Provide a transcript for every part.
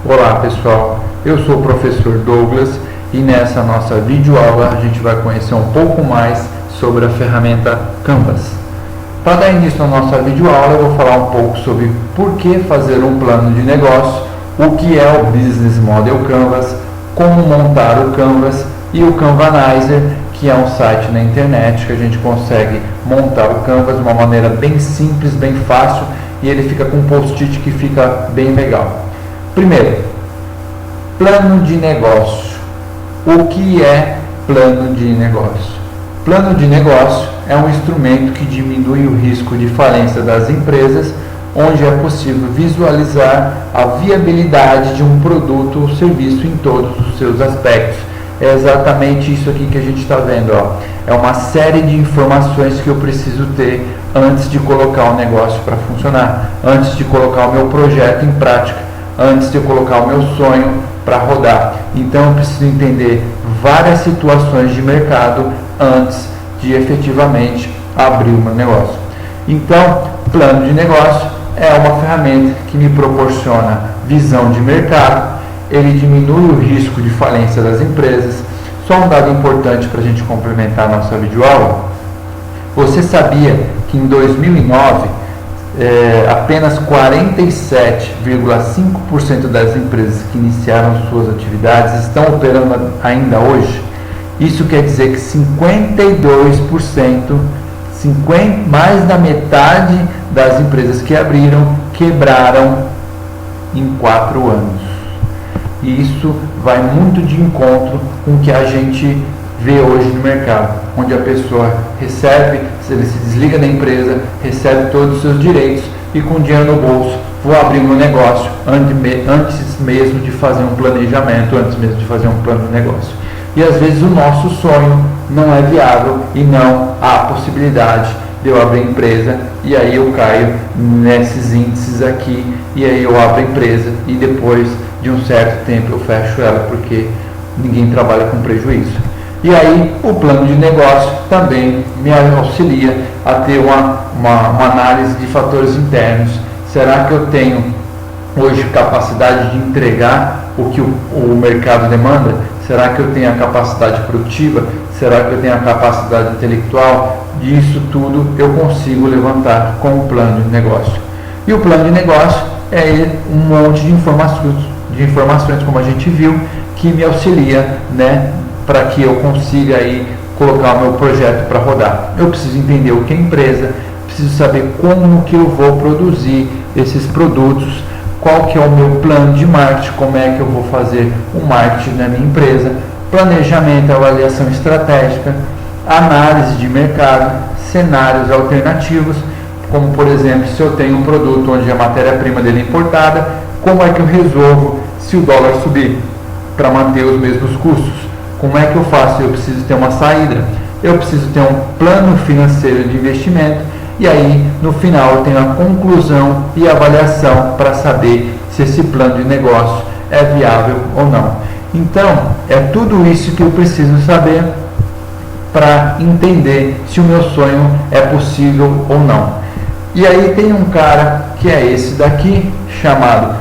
Olá pessoal, eu sou o professor Douglas e nessa nossa videoaula a gente vai conhecer um pouco mais sobre a ferramenta Canvas. Para dar início à nossa videoaula eu vou falar um pouco sobre por que fazer um plano de negócio, o que é o Business Model Canvas, como montar o Canvas e o Canvanizer, que é um site na internet que a gente consegue montar o Canvas de uma maneira bem simples, bem fácil, e ele fica com um post-it que fica bem legal. Primeiro, plano de negócio. O que é plano de negócio? Plano de negócio é um instrumento que diminui o risco de falência das empresas, onde é possível visualizar a viabilidade de um produto ou serviço em todos os seus aspectos. É exatamente isso aqui que a gente está vendo, ó. É uma série de informações que eu preciso ter antes de colocar o negócio para funcionar, antes de colocar o meu projeto em prática, antes de eu colocar o meu sonho para rodar. Então eu preciso entender várias situações de mercado antes de efetivamente abrir o meu negócio. Então, plano de negócio é uma ferramenta que me proporciona visão de mercado, ele diminui o risco de falência das empresas. Só um dado importante para a gente complementar a nossa videoaula: você sabia que em 2009 apenas 47,5% das empresas que iniciaram suas atividades estão operando ainda hoje? Isso quer dizer que 52%, mais da metade das empresas que abriram, quebraram em 4 anos. E isso vai muito de encontro com o que a gente vê hoje no mercado, onde a pessoa recebe, ele se desliga da empresa, recebe todos os seus direitos e com dinheiro no bolso, vou abrir meu negócio antes mesmo de fazer um planejamento, antes mesmo de fazer um plano de negócio. E às vezes o nosso sonho não é viável e não há possibilidade de eu abrir empresa, e aí eu caio nesses índices aqui, e aí eu abro a empresa e depois de um certo tempo eu fecho ela, porque ninguém trabalha com prejuízo. E aí o plano de negócio também me auxilia a ter uma análise de fatores internos. Será que eu tenho hoje capacidade de entregar o que o mercado demanda? Será que eu tenho a capacidade produtiva? Será que eu tenho a capacidade intelectual? Isso tudo eu consigo levantar com o plano de negócio. E o plano de negócio é um monte de informações, como a gente viu, que me auxilia, né, para que eu consiga aí colocar o meu projeto para rodar. Eu preciso entender o que é empresa, preciso saber como que eu vou produzir esses produtos, qual que é o meu plano de marketing, como é que eu vou fazer o marketing na minha empresa, planejamento, avaliação estratégica, análise de mercado, cenários alternativos, como por exemplo, se eu tenho um produto onde a matéria-prima dele é importada, como é que eu resolvo se o dólar subir para manter os mesmos custos? Como é que eu faço? Eu preciso ter uma saída, eu preciso ter um plano financeiro de investimento, e aí no final eu tenho a conclusão e a avaliação para saber se esse plano de negócio é viável ou não. Então é tudo isso que eu preciso saber para entender se o meu sonho é possível ou não. E aí tem um cara que é esse daqui, chamado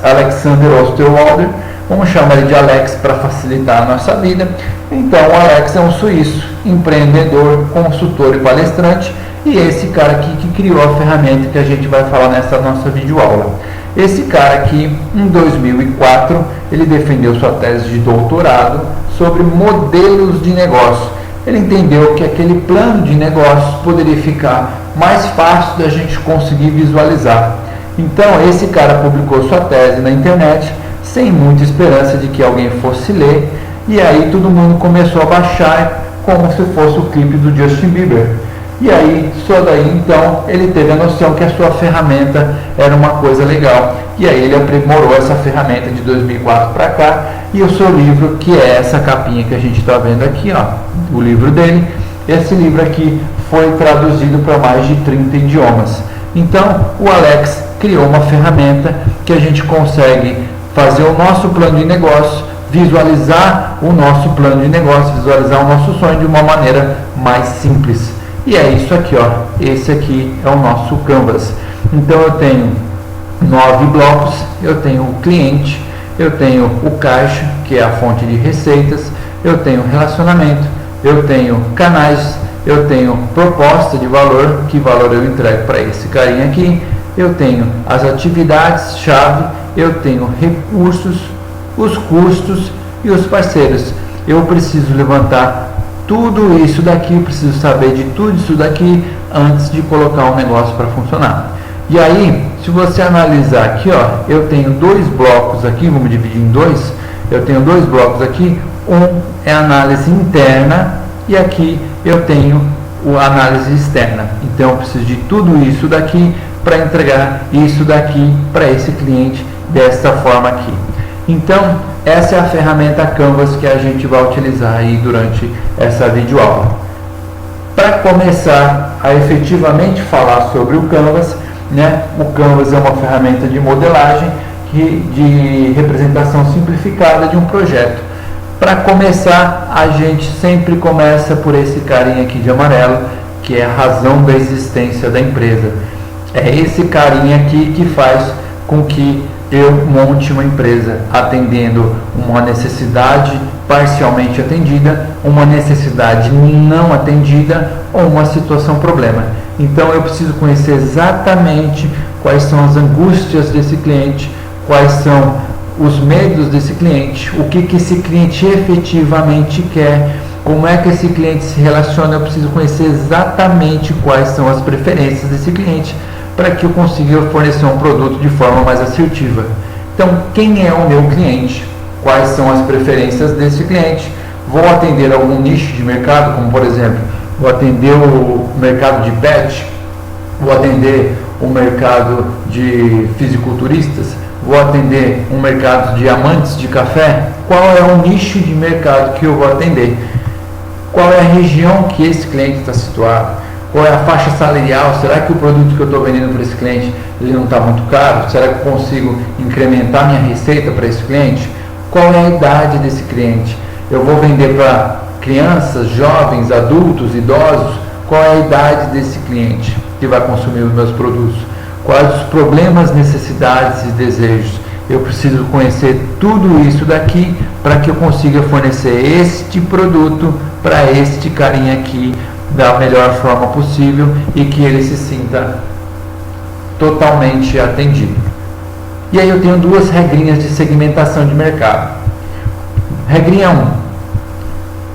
Alexander Osterwalder. Vamos chamar ele de Alex para facilitar a nossa vida. Então o Alex é um suíço, empreendedor, consultor e palestrante, e esse cara aqui que criou a ferramenta que a gente vai falar nessa nossa videoaula. Esse cara aqui, em 2004, ele defendeu sua tese de doutorado sobre modelos de negócio. Ele entendeu que aquele plano de negócios poderia ficar mais fácil da gente conseguir visualizar. Então esse cara publicou sua tese na internet, sem muita esperança de que alguém fosse ler, e aí todo mundo começou a baixar como se fosse o clipe do Justin Bieber. E aí, só daí então, ele teve a noção que a sua ferramenta era uma coisa legal. E aí ele aprimorou essa ferramenta de 2004 para cá, e o seu livro, que é essa capinha que a gente está vendo aqui, ó, o livro dele, esse livro aqui foi traduzido para mais de 30 idiomas. Então, o Alex criou uma ferramenta que a gente consegue fazer o nosso plano de negócio, visualizar o nosso plano de negócio, visualizar o nosso sonho de uma maneira mais simples. E é isso aqui, ó. Esse aqui é o nosso Canvas. Então eu tenho 9 blocos. Eu tenho o cliente, eu tenho o caixa, que é a fonte de receitas, eu tenho relacionamento, eu tenho canais, eu tenho proposta de valor, que valor eu entrego para esse carinha aqui, eu tenho as atividades-chave, eu tenho recursos, os custos e os parceiros. Eu preciso levantar tudo isso daqui, eu preciso saber de tudo isso daqui antes de colocar o negócio para funcionar. E aí, se você analisar aqui, ó, eu tenho 2 blocos aqui, vamos dividir em 2, eu tenho 2 blocos aqui, um é análise interna e aqui eu tenho a análise externa. Então eu preciso de tudo isso daqui para entregar isso daqui para esse cliente desta forma aqui. Então essa é a ferramenta Canvas que a gente vai utilizar aí durante essa videoaula. Para começar a efetivamente falar sobre o Canvas, né? O Canvas é uma ferramenta de modelagem de representação simplificada de um projeto. Para começar, a gente sempre começa por esse carinha aqui de amarelo, que é a razão da existência da empresa. É esse carinha aqui que faz com que eu monte uma empresa atendendo uma necessidade parcialmente atendida, uma necessidade não atendida ou uma situação problema. Então eu preciso conhecer exatamente quais são as angústias desse cliente, quais são os medos desse cliente, o que esse cliente efetivamente quer, como é que esse cliente se relaciona. Eu preciso conhecer exatamente quais são as preferências desse cliente para que eu consiga fornecer um produto de forma mais assertiva. Então, quem é o meu cliente? Quais são as preferências desse cliente? Vou atender algum nicho de mercado, como por exemplo, vou atender o mercado de pet, vou atender o mercado de fisiculturistas, vou atender um mercado de amantes de café. Qual é o nicho de mercado que eu vou atender? Qual é a região que esse cliente está situado? Qual é a faixa salarial? Será que o produto que eu estou vendendo para esse cliente ele não está muito caro? Será que eu consigo incrementar minha receita para esse cliente? Qual é a idade desse cliente? Eu vou vender para crianças, jovens, adultos, idosos? Qual é a idade desse cliente que vai consumir os meus produtos? Quais os problemas, necessidades e desejos? Eu preciso conhecer tudo isso daqui para que eu consiga fornecer este produto para este carinha aqui da melhor forma possível e que ele se sinta totalmente atendido. E aí eu tenho 2 regrinhas de segmentação de mercado. Regrinha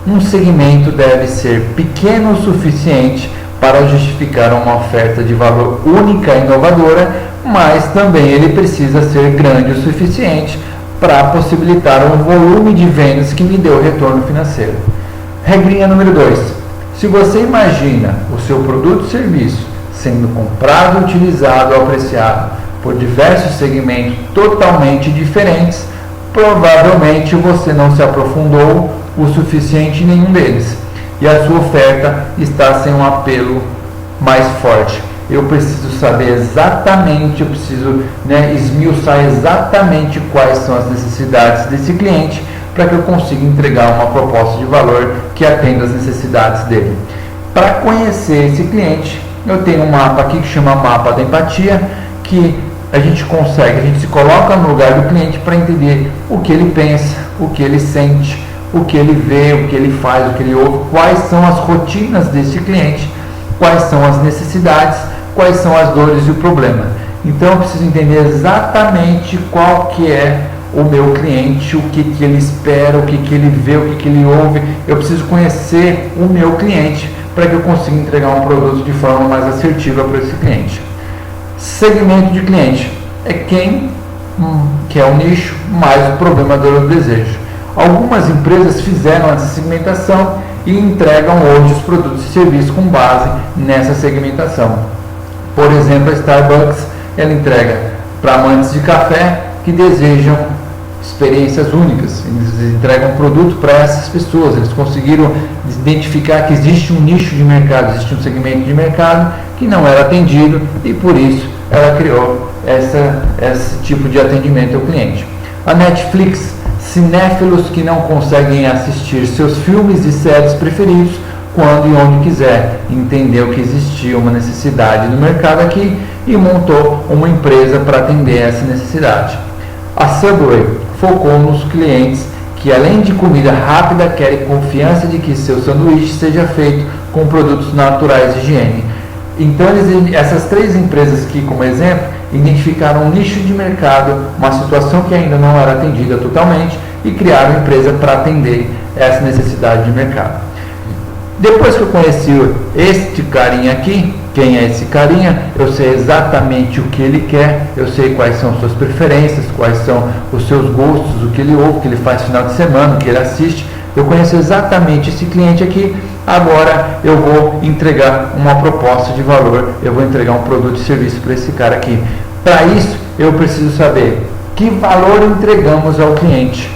1. Um segmento deve ser pequeno o suficiente para justificar uma oferta de valor única e inovadora, mas também ele precisa ser grande o suficiente para possibilitar um volume de vendas que me dê o retorno financeiro. Regrinha número 2. Se você imagina o seu produto ou serviço sendo comprado, utilizado ou apreciado por diversos segmentos totalmente diferentes, provavelmente você não se aprofundou o suficiente em nenhum deles e a sua oferta está sem um apelo mais forte. Eu preciso saber exatamente, eu preciso esmiuçar exatamente quais são as necessidades desse cliente para que eu consiga entregar uma proposta de valor que atenda às necessidades dele. Para conhecer esse cliente, eu tenho um mapa aqui que chama Mapa da Empatia, que a gente se coloca no lugar do cliente para entender o que ele pensa, o que ele sente, o que ele vê, o que ele faz, o que ele ouve, quais são as rotinas desse cliente, quais são as necessidades, quais são as dores e o problema. Então eu preciso entender exatamente qual que é o meu cliente, o que ele espera, o que ele vê, o que ele ouve. Eu preciso conhecer o meu cliente para que eu consiga entregar um produto de forma mais assertiva para esse cliente. Segmento de cliente é quem que é o nicho mais o problema do desejo. Algumas empresas fizeram essa segmentação e entregam hoje os produtos e serviços com base nessa segmentação. Por exemplo, a Starbucks, ela entrega para amantes de café que desejam experiências únicas. Eles entregam um produto para essas pessoas. Eles conseguiram identificar que existe um nicho de mercado, existe um segmento de mercado que não era atendido e por isso ela criou esse tipo de atendimento ao cliente. A Netflix, cinéfilos que não conseguem assistir seus filmes e séries preferidos quando e onde quiser, entendeu que existia uma necessidade no mercado aqui e montou uma empresa para atender essa necessidade. A Subway focou nos clientes que, além de comida rápida, querem confiança de que seu sanduíche seja feito com produtos naturais de higiene. Então, essas três empresas aqui, como exemplo, identificaram um nicho de mercado, uma situação que ainda não era atendida totalmente, e criaram uma empresa para atender essa necessidade de mercado. Depois que eu conheci este carinha aqui, quem é esse carinha, eu sei exatamente o que ele quer, eu sei quais são suas preferências, quais são os seus gostos, o que ele ouve, o que ele faz no final de semana, o que ele assiste. Eu conheço exatamente esse cliente aqui. Agora eu vou entregar uma proposta de valor, eu vou entregar um produto e serviço para esse cara aqui. Para isso, eu preciso saber que valor entregamos ao cliente,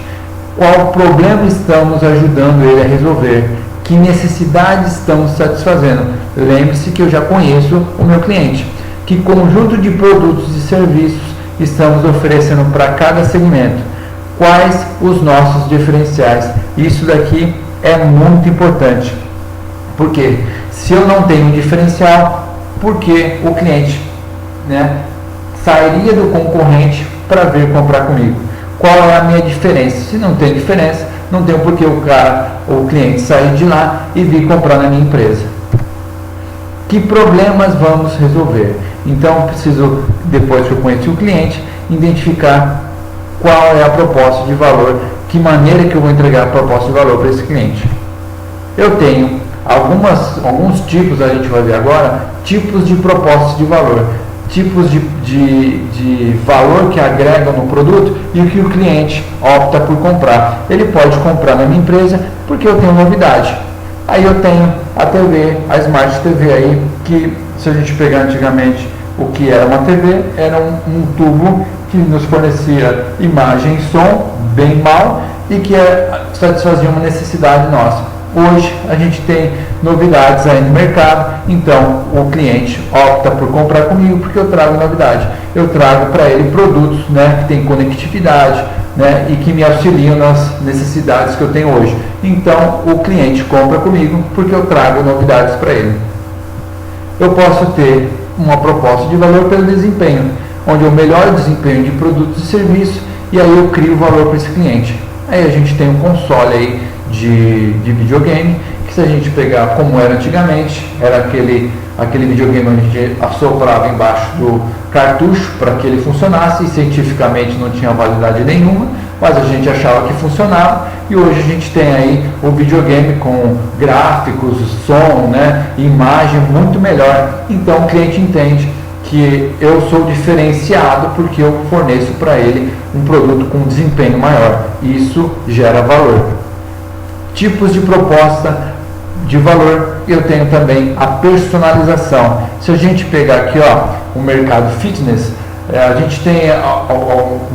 qual problema estamos ajudando ele a resolver, que necessidade estamos satisfazendo. Lembre-se que eu já conheço o meu cliente, que conjunto de produtos e serviços estamos oferecendo para cada segmento, quais os nossos diferenciais. Isso daqui é muito importante, porque se eu não tenho um diferencial, por que o cliente, sairia do concorrente para vir comprar comigo? Qual é a minha diferença? Se não tem diferença, não tem por que o cliente sair de lá e vir comprar na minha empresa. Que problemas vamos resolver? Então, preciso, depois que eu conheci o cliente, identificar qual é a proposta de valor, que maneira que eu vou entregar a proposta de valor para esse cliente. Eu tenho alguns tipos, a gente vai ver agora, tipos de propostas de valor, tipos de valor que agregam no produto e o que o cliente opta por comprar. Ele pode comprar na minha empresa porque eu tenho novidade. Aí eu tenho a TV, a Smart TV aí, que se a gente pegar antigamente o que era uma TV, era um tubo que nos fornecia imagem e som, bem mal, e que satisfazia uma necessidade nossa. Hoje a gente tem novidades aí no mercado, então o cliente opta por comprar comigo porque eu trago novidade. Eu trago para ele produtos que tem conectividade e que me auxiliam nas necessidades que eu tenho hoje. Então o cliente compra comigo porque eu trago novidades para ele. Eu posso ter uma proposta de valor pelo desempenho, onde eu melhoro o desempenho de produtos e serviços e aí eu crio valor para esse cliente. Aí a gente tem um console aí de videogame, que se a gente pegar como era antigamente, era aquele videogame onde a gente assoprava embaixo do cartucho para que ele funcionasse, e cientificamente não tinha validade nenhuma, mas a gente achava que funcionava, e hoje a gente tem aí o videogame com gráficos, som, imagem muito melhor. Então o cliente entende que eu sou diferenciado porque eu forneço para ele um produto com desempenho maior, e isso gera valor. Tipos de proposta de valor, eu tenho também a personalização. Se a gente pegar aqui o mercado fitness, a gente tem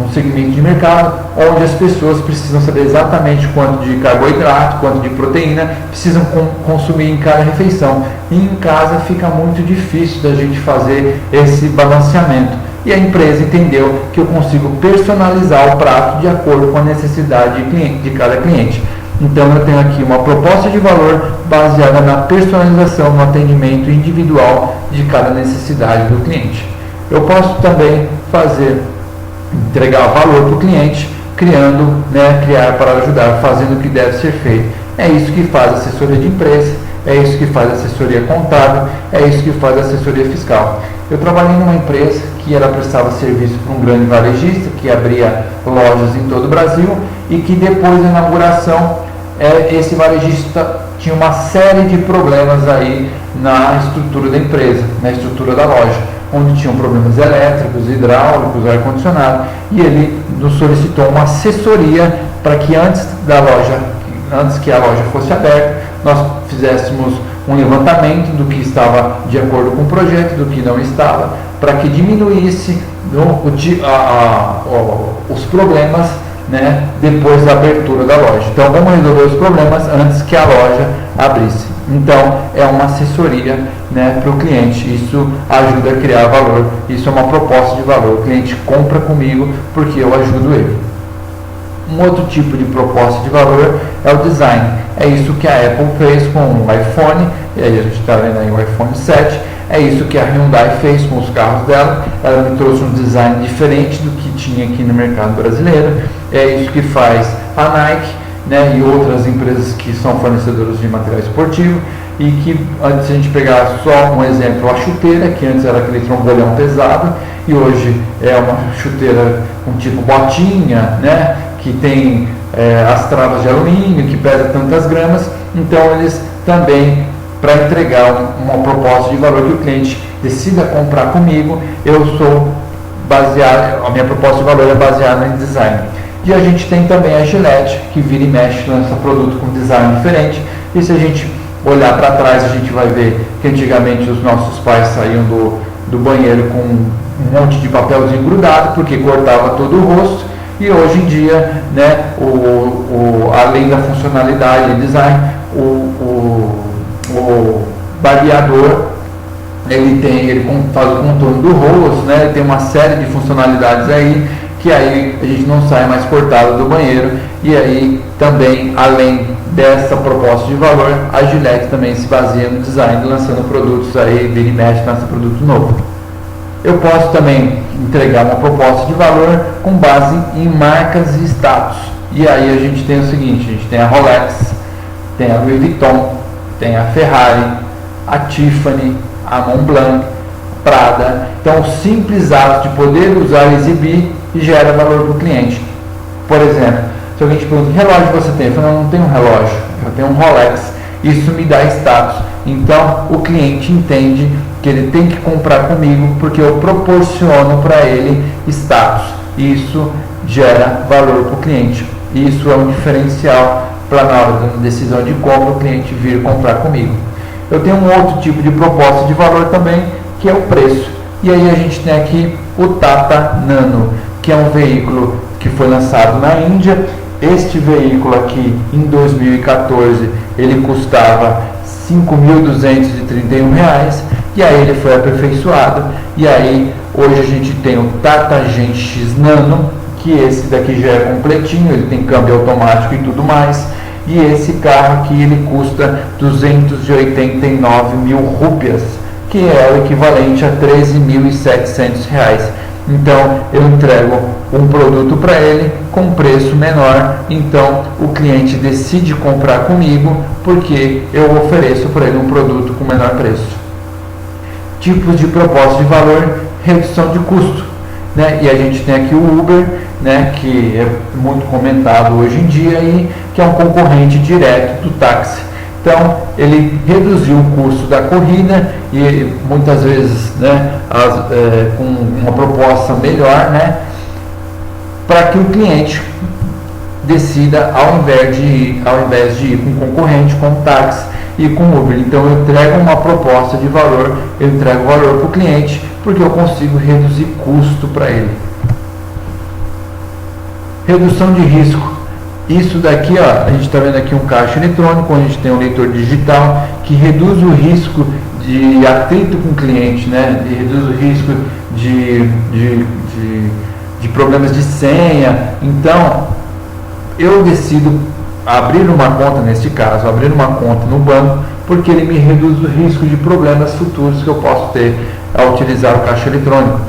um segmento de mercado onde as pessoas precisam saber exatamente quanto de carboidrato, quanto de proteína precisam consumir em cada refeição. E em casa fica muito difícil da gente fazer esse balanceamento. E a empresa entendeu que eu consigo personalizar o prato de acordo com a necessidade de cada cliente. Então eu tenho aqui uma proposta de valor baseada na personalização, no atendimento individual de cada necessidade do cliente. Eu posso também entregar valor para o cliente, criar para ajudar, fazendo o que deve ser feito. É isso que faz assessoria de empresa, é isso que faz assessoria contábil, é isso que faz assessoria fiscal. Eu trabalhei numa empresa que prestava serviço para um grande varejista, que abria lojas em todo o Brasil, e que depois da inauguração, esse varejista tinha uma série de problemas aí na estrutura da empresa, na estrutura da loja, onde tinham problemas elétricos, hidráulicos, ar-condicionado, e ele nos solicitou uma assessoria para que antes que a loja fosse aberta, nós fizéssemos um levantamento do que estava de acordo com o projeto, do que não estava, para que diminuísse os problemas depois da abertura da loja. Então vamos resolver os problemas antes que a loja abrisse. Então é uma assessoria para o cliente. Isso ajuda a criar valor. Isso é uma proposta de valor. O cliente compra comigo porque eu ajudo ele. Um outro tipo de proposta de valor é o design. É isso que a Apple fez com o iPhone. E aí a gente está vendo aí o iPhone 7. É isso que a Hyundai fez com os carros dela. Ela me trouxe um design diferente do que tinha aqui no mercado brasileiro. É isso que faz a Nike, né, e outras empresas que são fornecedoras de material esportivo. E que, antes a gente pegar só um exemplo, a chuteira, que antes era aquele trombolhão pesado, e hoje é uma chuteira com tipo botinha, né, que tem as travas de alumínio, que pesa tantas gramas. Então eles também, para entregar uma proposta de valor que o cliente decida comprar comigo, a minha proposta de valor é baseada em design. E a gente tem também a Gillette, que vira e mexe, lança produto com design diferente. E se a gente olhar para trás, a gente vai ver que antigamente os nossos pais saíam do banheiro com um monte de papelzinho grudado, porque cortava todo o rosto. E hoje em dia, né, além da funcionalidade e design, o barbeador, ele faz o contorno do rosto, né, ele tem uma série de funcionalidades aí, que aí a gente não sai mais cortado do banheiro. E aí também, além dessa proposta de valor, a Gillette também se baseia no design, lançando produtos aí, vira e mexe, lança produto novo. Eu posso também entregar uma proposta de valor com base em marcas e status. E aí a gente tem o seguinte, a gente tem a Rolex, tem a Louis Vuitton, tem a Ferrari, a Tiffany, a Montblanc, Prada. Então o simples ato de poder usar e exibir gera valor para o cliente. Por exemplo, se alguém te pergunta, que relógio você tem? Eu falo, não tenho um relógio, eu tenho um Rolex. Isso me dá status. Então o cliente entende que ele tem que comprar comigo porque eu proporciono para ele status. Isso gera valor para o cliente. Isso é um diferencial para, na hora da decisão de compra, o cliente vir comprar comigo. Eu tenho um outro tipo de proposta de valor também, que é o preço. E aí a gente tem aqui o Tata Nano, que é um veículo que foi lançado na Índia. Este veículo aqui, em 2014, ele custava R$ 5.231, e aí ele foi aperfeiçoado. E aí hoje a gente tem o Tata Gen X Nano, que esse daqui já é completinho, ele tem câmbio automático e tudo mais. E esse carro aqui, ele custa 289 mil rúpias, que é o equivalente a 13.700 reais. Então eu entrego um produto para ele com preço menor, então o cliente decide comprar comigo porque eu ofereço para ele um produto com menor preço. Tipos de proposta de valor: redução de custo, né? E a gente tem aqui o Uber, né, que é muito comentado hoje em dia e que é um concorrente direto do táxi. Então ele reduziu o custo da corrida e muitas vezes, né, com uma proposta melhor, né, para que o cliente decida, ao invés de ir com concorrente, com táxi e com Uber. Então eu entrego uma proposta de valor, eu entrego valor para o cliente porque eu consigo reduzir custo para ele. Redução de risco. Isso daqui, ó, a gente está vendo aqui um caixa eletrônico, onde a gente tem um leitor digital que reduz o risco de atrito com o cliente, né? E reduz o risco de problemas de senha. Então, eu decido abrir uma conta, neste caso, abrir uma conta no banco, porque ele me reduz o risco de problemas futuros que eu posso ter ao utilizar o caixa eletrônico.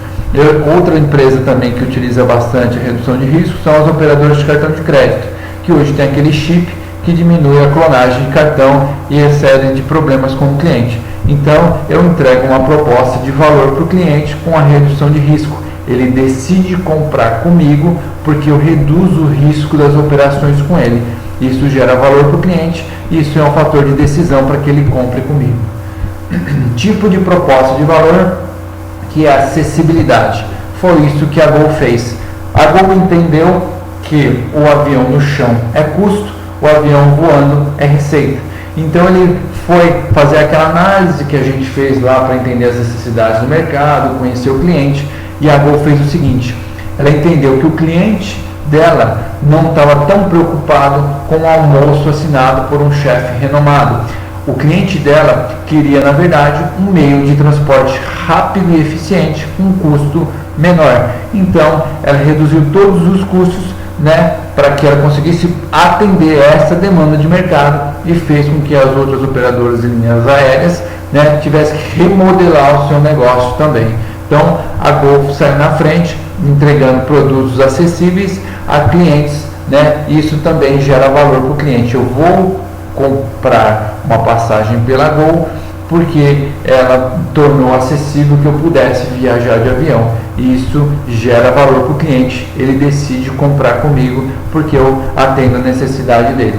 Outra empresa também que utiliza bastante a redução de risco são as operadoras de cartão de crédito, que hoje tem aquele chip que diminui a clonagem de cartão e excede de problemas com o cliente. Então eu entrego uma proposta de valor para o cliente com a redução de risco. Ele decide comprar comigo porque eu reduzo o risco das operações com ele. Isso gera valor para o cliente e isso é um fator de decisão para que ele compre comigo. Tipo de proposta de valor, que é a acessibilidade. Foi isso que a Gol fez. A Gol entendeu que o avião no chão é custo, o avião voando é receita. Então ele foi fazer aquela análise que a gente fez lá para entender as necessidades do mercado, conhecer o cliente, e a Gol fez o seguinte: ela entendeu que o cliente dela não estava tão preocupado com o almoço assinado por um chefe renomado. O cliente dela queria, na verdade, um meio de transporte rápido e eficiente com um custo menor. Então, ela reduziu todos os custos né, para que ela conseguisse atender essa demanda de mercado, e fez com que as outras operadoras de linhas aéreas, né, tivessem que remodelar o seu negócio também. Então a Gol saiu na frente, entregando produtos acessíveis a clientes, né, e isso também gera valor para o cliente. Eu vou comprar uma passagem pela Gol porque ela tornou acessível que eu pudesse viajar de avião. E isso gera valor para o cliente. Ele decide comprar comigo porque eu atendo a necessidade dele.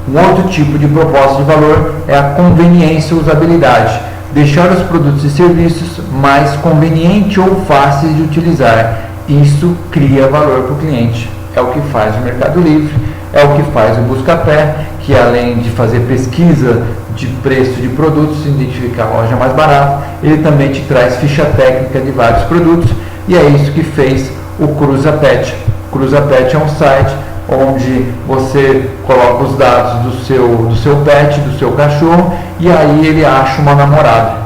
Um outro tipo de proposta de valor é a conveniência e usabilidade. Deixar os produtos e serviços mais convenientes ou fáceis de utilizar. Isso cria valor para o cliente. É o que faz o Mercado Livre, é o que faz o Buscapé, que além de fazer pesquisa de preço de produtos, identificar a loja mais barata, ele também te traz ficha técnica de vários produtos, e é isso que fez o CruzaPet. O CruzaPet é um site onde você coloca os dados do seu pet, do seu cachorro, e aí ele acha uma namorada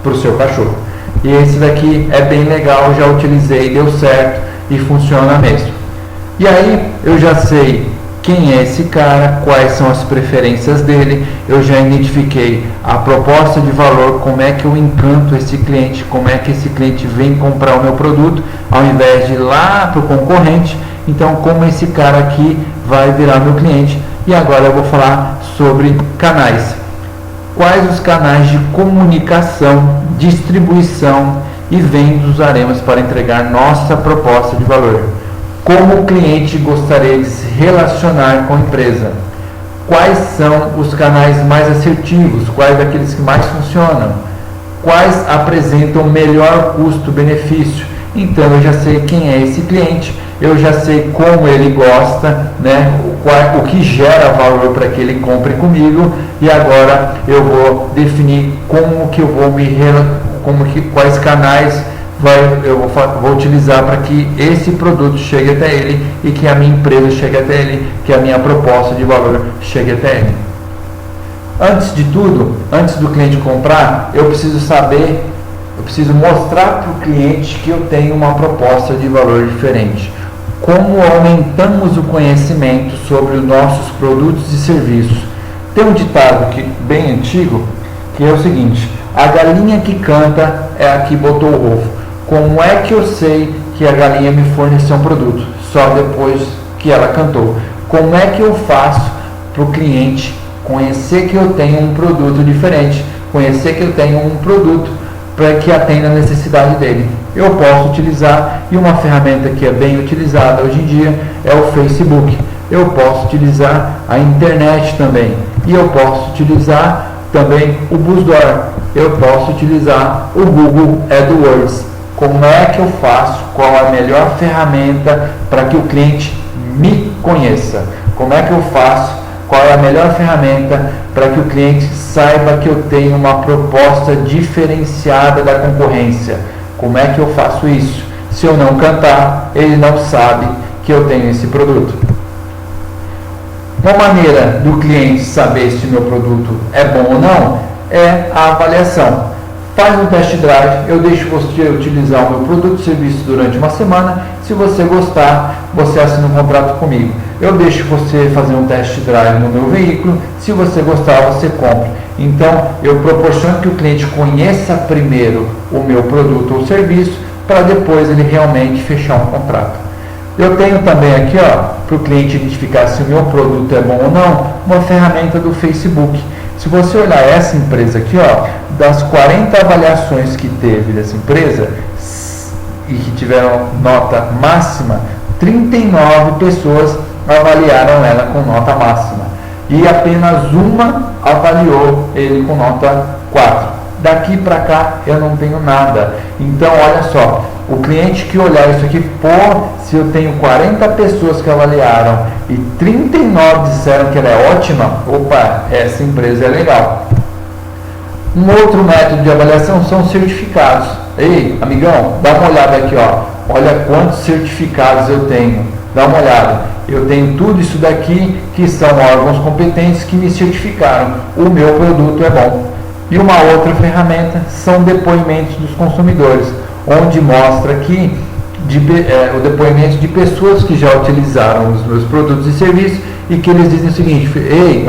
para o seu cachorro. E esse daqui é bem legal, já utilizei, deu certo e funciona mesmo. E aí eu já sei quem é esse cara, quais são as preferências dele, eu já identifiquei a proposta de valor, como é que eu encanto esse cliente, como é que esse cliente vem comprar o meu produto, ao invés de ir lá para o concorrente. Então, como esse cara aqui vai virar meu cliente. E agora eu vou falar sobre canais. Quais os canais de comunicação, distribuição e venda usaremos para entregar nossa proposta de valor? Como o cliente gostaria de se relacionar com a empresa? Quais são os canais mais assertivos? Quais aqueles que mais funcionam? Quais apresentam melhor custo-benefício? Então eu já sei quem é esse cliente, eu já sei como ele gosta, né? O que gera valor para que ele compre comigo, e agora eu vou definir como que eu vou quais canais eu vou utilizar para que esse produto chegue até ele e que a minha empresa chegue até ele, que a minha proposta de valor chegue até ele. Antes de tudo, antes do cliente comprar, eu preciso mostrar para o cliente que eu tenho uma proposta de valor diferente. Como aumentamos o conhecimento sobre os nossos produtos e serviços? Tem um ditado bem antigo, que é o seguinte: a galinha que canta é a que botou o ovo. Como é que eu sei que a galinha me forneceu um produto? Só depois que ela cantou. Como é que eu faço para o cliente conhecer que eu tenho um produto diferente, conhecer que eu tenho um produto para que atenda a necessidade dele? Eu posso utilizar, e uma ferramenta que é bem utilizada hoje em dia é o Facebook. Eu posso utilizar a internet também, e eu posso utilizar também o Busdoor. Eu posso utilizar o Google AdWords. Como é que eu faço? Qual a melhor ferramenta para que o cliente me conheça? Como é que eu faço? Qual é a melhor ferramenta para que o cliente saiba que eu tenho uma proposta diferenciada da concorrência? Como é que eu faço isso? Se eu não cantar, ele não sabe que eu tenho esse produto. Uma maneira do cliente saber se o meu produto é bom ou não é a avaliação. Faz um test drive, eu deixo você utilizar o meu produto e serviço durante uma semana. Se você gostar, você assina um contrato comigo. Eu deixo você fazer um test drive no meu veículo. Se você gostar, você compra. Então, eu proporciono que o cliente conheça primeiro o meu produto ou serviço, para depois ele realmente fechar um contrato. Eu tenho também aqui, para o cliente identificar se o meu produto é bom ou não, uma ferramenta do Facebook. Se você olhar essa empresa aqui, das 40 avaliações que teve dessa empresa e que tiveram nota máxima, 39 pessoas avaliaram ela com nota máxima e apenas uma avaliou ele com nota 4. Daqui para cá eu não tenho nada. Então olha só, o cliente que olhar isso aqui, se eu tenho 40 pessoas que avaliaram e 39 disseram que ela é ótima, essa empresa é legal. Um outro método de avaliação são certificados. Ei, amigão, dá uma olhada aqui, olha quantos certificados eu tenho. Dá uma olhada. Eu tenho tudo isso daqui que são órgãos competentes que me certificaram. O meu produto é bom. E uma outra ferramenta são depoimentos dos consumidores, onde mostra que o depoimento de pessoas que já utilizaram os meus produtos e serviços e que eles dizem o seguinte: ei,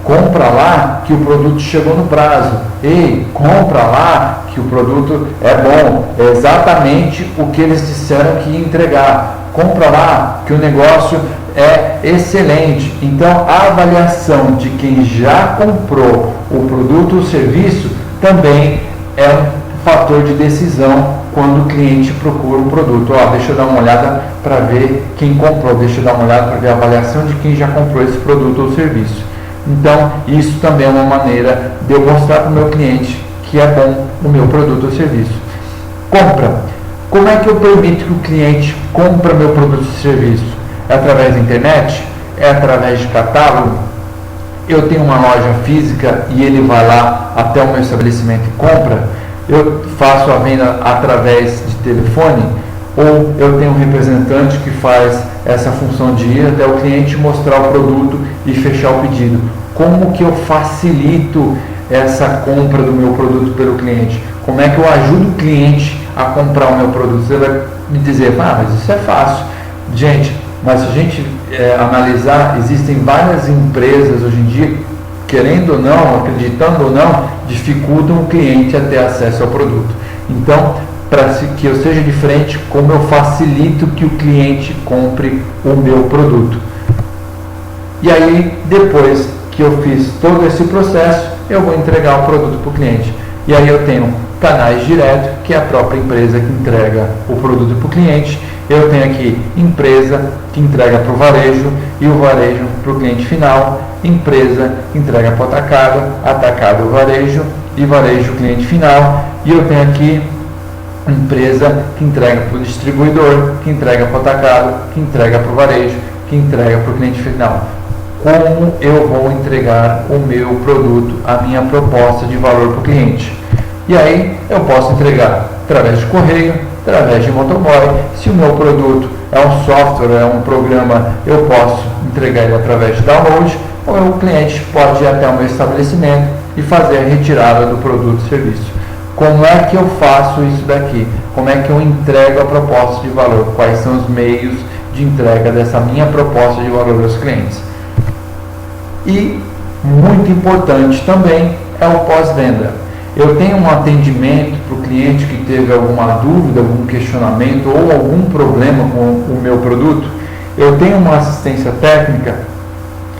compra lá que o produto chegou no prazo, ei, compra lá que o produto é bom, é exatamente o que eles disseram que ia entregar, compra lá que o negócio é excelente. Então, a avaliação de quem já comprou o produto ou serviço também é um fator de decisão quando o cliente procura um produto. Deixa eu dar uma olhada para ver quem comprou, deixa eu dar uma olhada para ver a avaliação de quem já comprou esse produto ou serviço. Então, isso também é uma maneira de eu mostrar para o meu cliente que é bom o meu produto ou serviço. Compra. Como é que eu permito que o cliente compre meu produto ou serviço? É através da internet? É através de catálogo? Eu tenho uma loja física e ele vai lá até o meu estabelecimento e compra? Eu faço a venda através de telefone? Ou eu tenho um representante que faz essa função de ir até o cliente, mostrar o produto e fechar o pedido? Como que eu facilito essa compra do meu produto pelo cliente? Como é que eu ajudo o cliente a comprar o meu produto? Você vai me dizer: mas isso é fácil. Gente, mas se a gente analisar, existem várias empresas hoje em dia, querendo ou não, acreditando ou não, dificultam o cliente a ter acesso ao produto. Então, para que eu seja diferente, como eu facilito que o cliente compre o meu produto? E aí, depois que eu fiz todo esse processo, eu vou entregar o produto para o cliente. E aí eu tenho canais diretos, que é a própria empresa que entrega o produto para o cliente. Eu tenho aqui empresa que entrega para o varejo e o varejo para o cliente final, empresa que entrega para o atacado, atacado varejo e varejo cliente final. E eu tenho aqui empresa que entrega para o distribuidor, que entrega para o atacado, que entrega para o varejo, que entrega para o cliente final. Como eu vou entregar o meu produto, a minha proposta de valor para o cliente? E aí eu posso entregar através de correio, através de motoboy. Se o meu produto é um software, é um programa, eu posso entregar ele através de download, ou o cliente pode ir até o meu estabelecimento e fazer a retirada do produto ou serviço. Como é que eu faço isso daqui? Como é que eu entrego a proposta de valor? Quais são os meios de entrega dessa minha proposta de valor aos clientes? E, muito importante também, é o pós-venda. Eu tenho um atendimento para o cliente que teve alguma dúvida, algum questionamento ou algum problema com o meu produto. Eu tenho uma assistência técnica,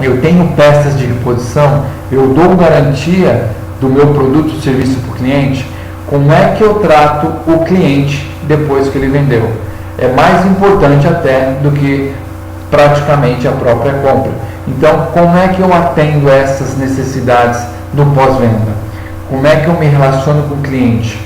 eu tenho peças de reposição, eu dou garantia do meu produto ou serviço para o cliente. Como é que eu trato o cliente depois que ele vendeu? É mais importante até do que praticamente a própria compra. Então, como é que eu atendo essas necessidades no pós-venda? Como é que eu me relaciono com o cliente?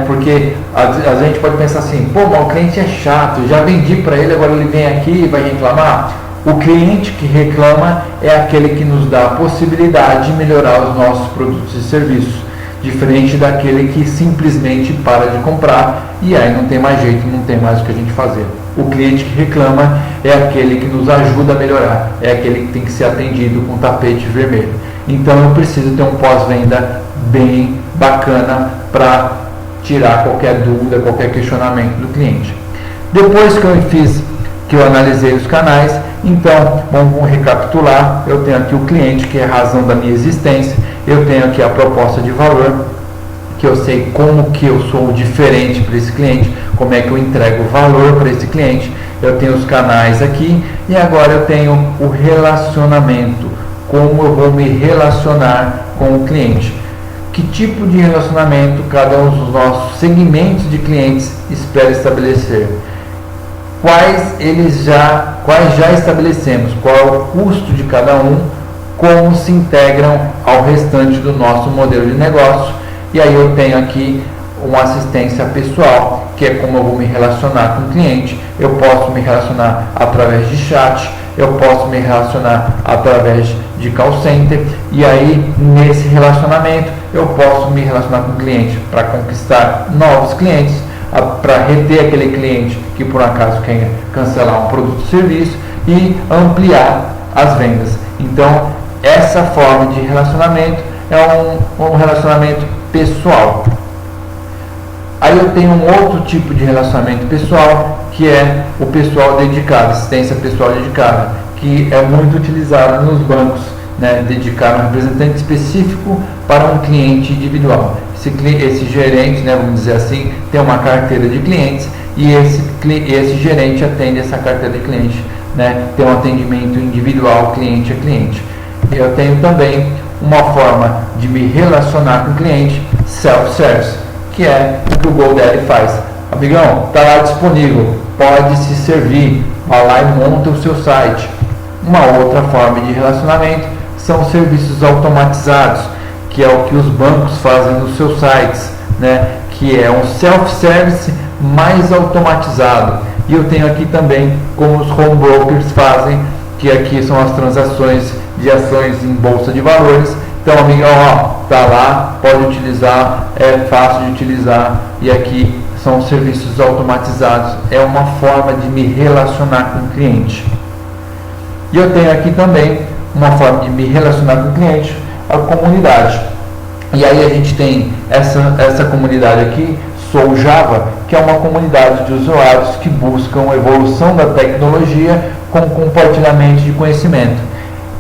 Porque a gente pode pensar assim: mas o cliente é chato, já vendi para ele, agora ele vem aqui e vai reclamar. O cliente que reclama é aquele que nos dá a possibilidade de melhorar os nossos produtos e serviços, diferente daquele que simplesmente para de comprar e aí não tem mais jeito, não tem mais o que a gente fazer. O cliente que reclama é aquele que nos ajuda a melhorar, é aquele que tem que ser atendido com tapete vermelho. Então eu preciso ter um pós-venda bem bacana para tirar qualquer dúvida, qualquer questionamento do cliente. Depois que eu analisei os canais, então vamos recapitular. Eu tenho aqui o cliente, que é a razão da minha existência. Eu tenho aqui a proposta de valor, que eu sei como que eu sou diferente para esse cliente, como é que eu entrego valor para esse cliente. Eu tenho os canais aqui e agora eu tenho o relacionamento, como eu vou me relacionar com o cliente. Que tipo de relacionamento cada um dos nossos segmentos de clientes espera estabelecer? Quais já estabelecemos? Qual é o custo de cada um? Como se integram ao restante do nosso modelo de negócio? E aí eu tenho aqui uma assistência pessoal, que é como eu vou me relacionar com o cliente. Eu posso me relacionar através de chat, eu posso me relacionar através de call center, e aí nesse relacionamento eu posso me relacionar com o cliente para conquistar novos clientes, para reter aquele cliente que por acaso quer cancelar um produto ou serviço e ampliar as vendas. Então essa forma de relacionamento é um relacionamento pessoal. Aí eu tenho um outro tipo de relacionamento pessoal, que é o pessoal dedicado, assistência pessoal dedicada, que é muito utilizado nos bancos, né? Dedicar um representante específico para um cliente individual. Esse gerente, né, vamos dizer assim, tem uma carteira de clientes e esse gerente atende essa carteira de cliente, né? Tem um atendimento individual, cliente a cliente. Eu tenho também uma forma de me relacionar com o cliente, self-service, que é o que o GoDaddy faz. Amigão, está lá disponível, pode se servir, vá lá e monta o seu site. Uma outra forma de relacionamento são os serviços automatizados, que é o que os bancos fazem nos seus sites, né? Que é um self-service mais automatizado. E eu tenho aqui também como os home brokers fazem, que aqui são as transações de ações em bolsa de valores. Então, amigão, ó, tá lá, pode utilizar, é fácil de utilizar, e aqui são serviços automatizados. É uma forma de me relacionar com o cliente. E eu tenho aqui também uma forma de me relacionar com o cliente, a comunidade. E aí a gente tem essa comunidade aqui, Sou Java, que é uma comunidade de usuários que buscam a evolução da tecnologia com compartilhamento de conhecimento.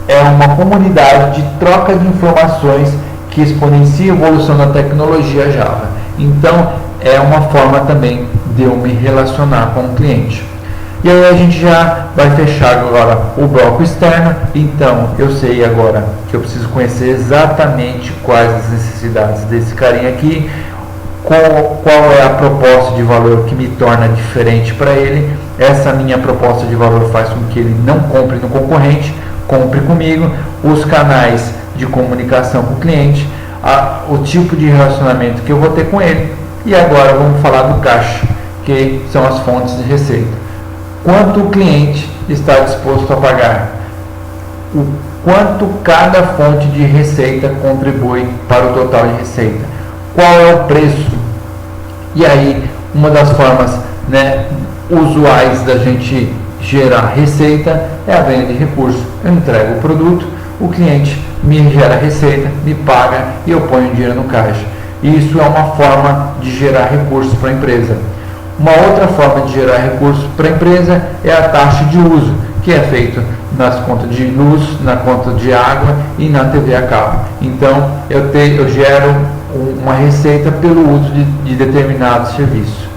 É uma comunidade de troca de informações que exponencia a evolução da tecnologia Java. Então, é uma forma também de eu me relacionar com o cliente. E aí a gente já vai fechar agora o bloco externo. Então, eu sei agora que eu preciso conhecer exatamente quais as necessidades desse carinha aqui, qual é a proposta de valor que me torna diferente para ele. Essa minha proposta de valor faz com que ele não compre no concorrente, compre comigo, os canais de comunicação com o cliente, o tipo de relacionamento que eu vou ter com ele. E agora vamos falar do caixa, que são as fontes de receita. Quanto o cliente está disposto a pagar? O quanto cada fonte de receita contribui para o total de receita? Qual é o preço? E aí, uma das formas, né, usuais da gente gerar receita é a venda de recursos. Eu entrego o produto, o cliente me gera receita, me paga e eu ponho dinheiro no caixa. Isso é uma forma de gerar recursos para a empresa. Uma outra forma de gerar recursos para a empresa é a taxa de uso, que é feita nas contas de luz, na conta de água e na TV a cabo. Então, eu gero uma receita pelo uso de determinado serviço.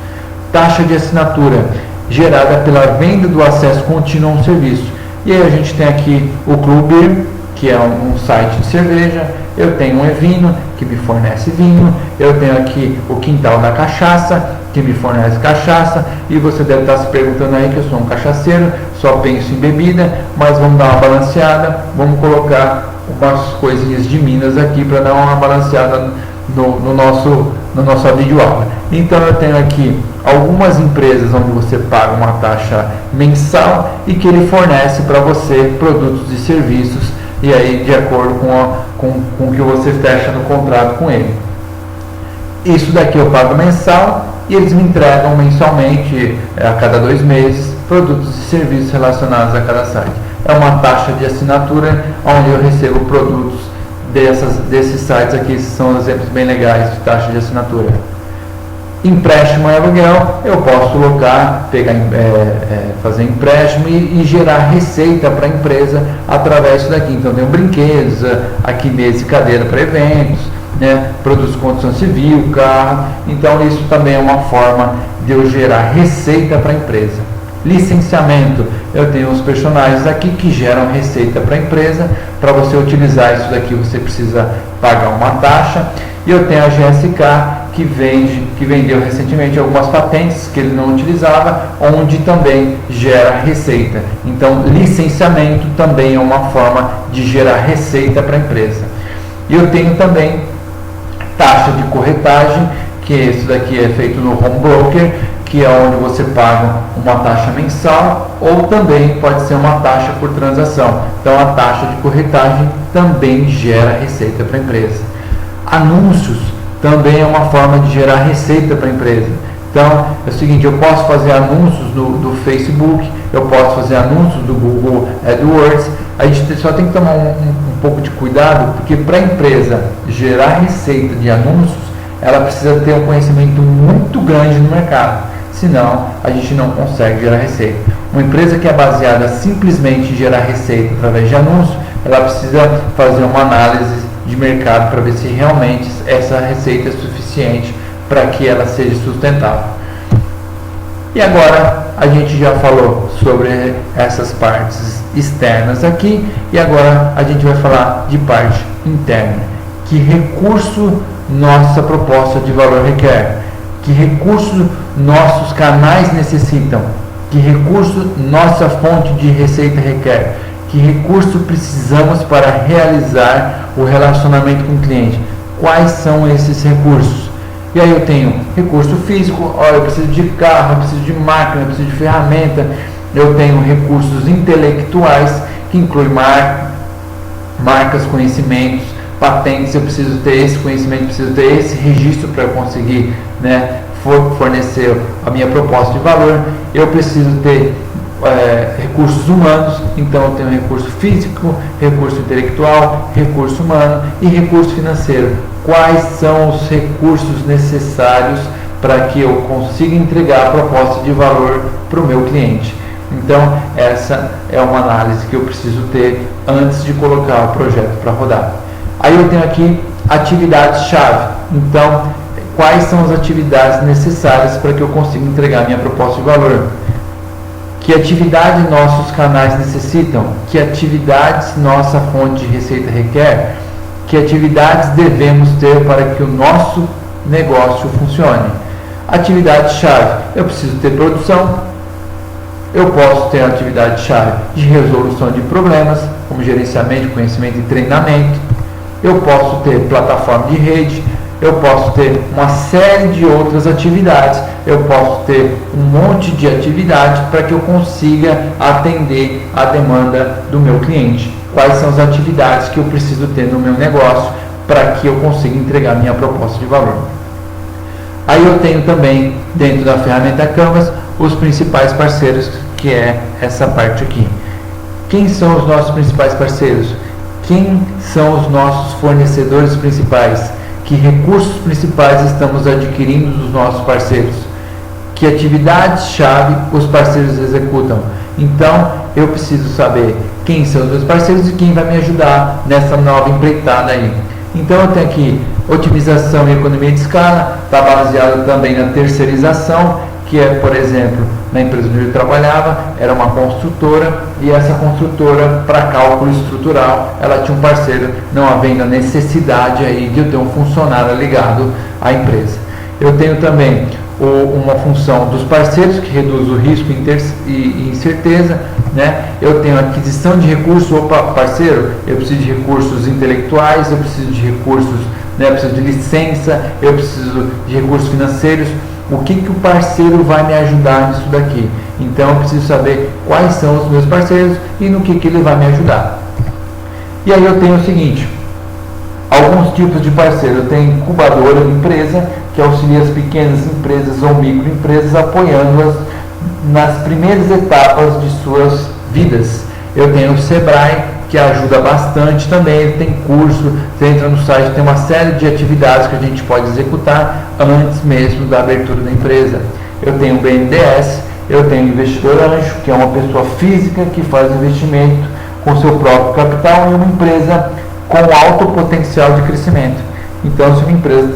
Taxa de assinatura, gerada pela venda do acesso contínuo a um serviço. E aí a gente tem aqui o Clube, que é um site de cerveja. Eu tenho um Evino, que me fornece vinho. Eu tenho aqui o Quintal da Cachaça, que me fornece cachaça. E você deve estar se perguntando aí que eu sou um cachaceiro, só penso em bebida, mas vamos dar uma balanceada. Vamos colocar umas coisinhas de Minas aqui para dar uma balanceada no nosso videoaula. Então eu tenho aqui algumas empresas onde você paga uma taxa mensal e que ele fornece para você produtos e serviços, e aí de acordo com o que você fecha no contrato com ele. Isso daqui eu pago mensal e eles me entregam mensalmente, a cada 2 meses, produtos e serviços relacionados a cada site. É uma taxa de assinatura onde eu recebo produtos desses sites aqui. São exemplos bem legais de taxa de assinatura. Empréstimo e aluguel, eu posso locar, fazer empréstimo e gerar receita para a empresa através disso daqui. Então, tem brinquedos, aqui mesa e cadeira para eventos, né, produtos de construção civil, carro. Então, isso também é uma forma de eu gerar receita para a empresa. Licenciamento, eu tenho os personagens aqui que geram receita para a empresa. Para você utilizar isso daqui, você precisa pagar uma taxa. E eu tenho a GSK, que vendeu recentemente algumas patentes que ele não utilizava, onde também gera receita. Então, licenciamento também é uma forma de gerar receita para a empresa. E eu tenho também taxa de corretagem, que isso daqui é feito no Home Broker, que é onde você paga uma taxa mensal ou também pode ser uma taxa por transação. Então, a taxa de corretagem também gera receita para a empresa. Anúncios também é uma forma de gerar receita para a empresa. Então, é o seguinte, eu posso fazer anúncios do Facebook, eu posso fazer anúncios do Google AdWords. A gente só tem que tomar um pouco de cuidado, porque para a empresa gerar receita de anúncios, ela precisa ter um conhecimento muito grande no mercado. senão a gente não consegue gerar receita. Uma empresa que é baseada simplesmente em gerar receita através de anúncio, ela precisa fazer uma análise de mercado para ver se realmente essa receita é suficiente para que ela seja sustentável. E agora a gente já falou sobre essas partes externas aqui, e agora a gente vai falar de parte interna. Que recurso nossa proposta de valor requer? Que recurso nossos canais necessitam? Que recurso nossa fonte de receita requer? Que recurso precisamos para realizar o relacionamento com o cliente? Quais são esses recursos? E aí eu tenho recurso físico, eu preciso de carro, eu preciso de máquina, eu preciso de ferramenta. Eu tenho recursos intelectuais, que inclui marcas, conhecimentos, patentes. Eu preciso ter esse conhecimento, preciso ter esse registro para conseguir, fornecer a minha proposta de valor. Eu preciso ter recursos humanos, então eu tenho recurso físico, recurso intelectual, recurso humano e recurso financeiro. Quais são os recursos necessários para que eu consiga entregar a proposta de valor para o meu cliente? Então essa é uma análise que eu preciso ter antes de colocar o projeto para rodar. Aí eu tenho aqui atividades-chave. Então, quais são as atividades necessárias para que eu consiga entregar a minha proposta de valor? Que atividade nossos canais necessitam? Que atividades nossa fonte de receita requer? Que atividades devemos ter para que o nosso negócio funcione? Atividade-chave. Eu preciso ter produção. Eu posso ter atividade-chave de resolução de problemas, como gerenciamento, conhecimento e treinamento. Eu posso ter plataforma de rede. Eu posso ter uma série de outras atividades, eu posso ter um monte de atividades para que eu consiga atender a demanda do meu cliente. Quais são as atividades que eu preciso ter no meu negócio para que eu consiga entregar minha proposta de valor? Aí eu tenho também, dentro da ferramenta Canvas, os principais parceiros, que é essa parte aqui. Quem são os nossos principais parceiros? Quem são os nossos fornecedores principais? Que recursos principais estamos adquirindo dos nossos parceiros? Que atividades-chave os parceiros executam? Então, eu preciso saber quem são os meus parceiros e quem vai me ajudar nessa nova empreitada aí. Então, eu tenho aqui otimização e economia de escala, está baseado também na terceirização, que é, por exemplo, na empresa onde eu trabalhava, era uma construtora, e essa construtora, para cálculo estrutural, ela tinha um parceiro, não havendo a necessidade aí de eu ter um funcionário ligado à empresa. Eu tenho também uma função dos parceiros, que reduz o risco e incerteza, Eu tenho aquisição de recursos. Parceiro, eu preciso de recursos intelectuais, eu preciso de recursos, eu preciso de licença, eu preciso de recursos financeiros. O que o parceiro vai me ajudar nisso daqui? Então eu preciso saber quais são os meus parceiros e no que ele vai me ajudar. E aí eu tenho o seguinte, alguns tipos de parceiro. Eu tenho incubadora de empresa, que auxilia as pequenas empresas ou microempresas, apoiando-as nas primeiras etapas de suas vidas. Eu tenho o Sebrae, que ajuda bastante também. Ele tem curso, você entra no site, tem uma série de atividades que a gente pode executar antes mesmo da abertura da empresa. Eu tenho o BNDES, eu tenho o Investidor Anjo, que é uma pessoa física que faz investimento com seu próprio capital em uma empresa com alto potencial de crescimento. Então, se uma empresa,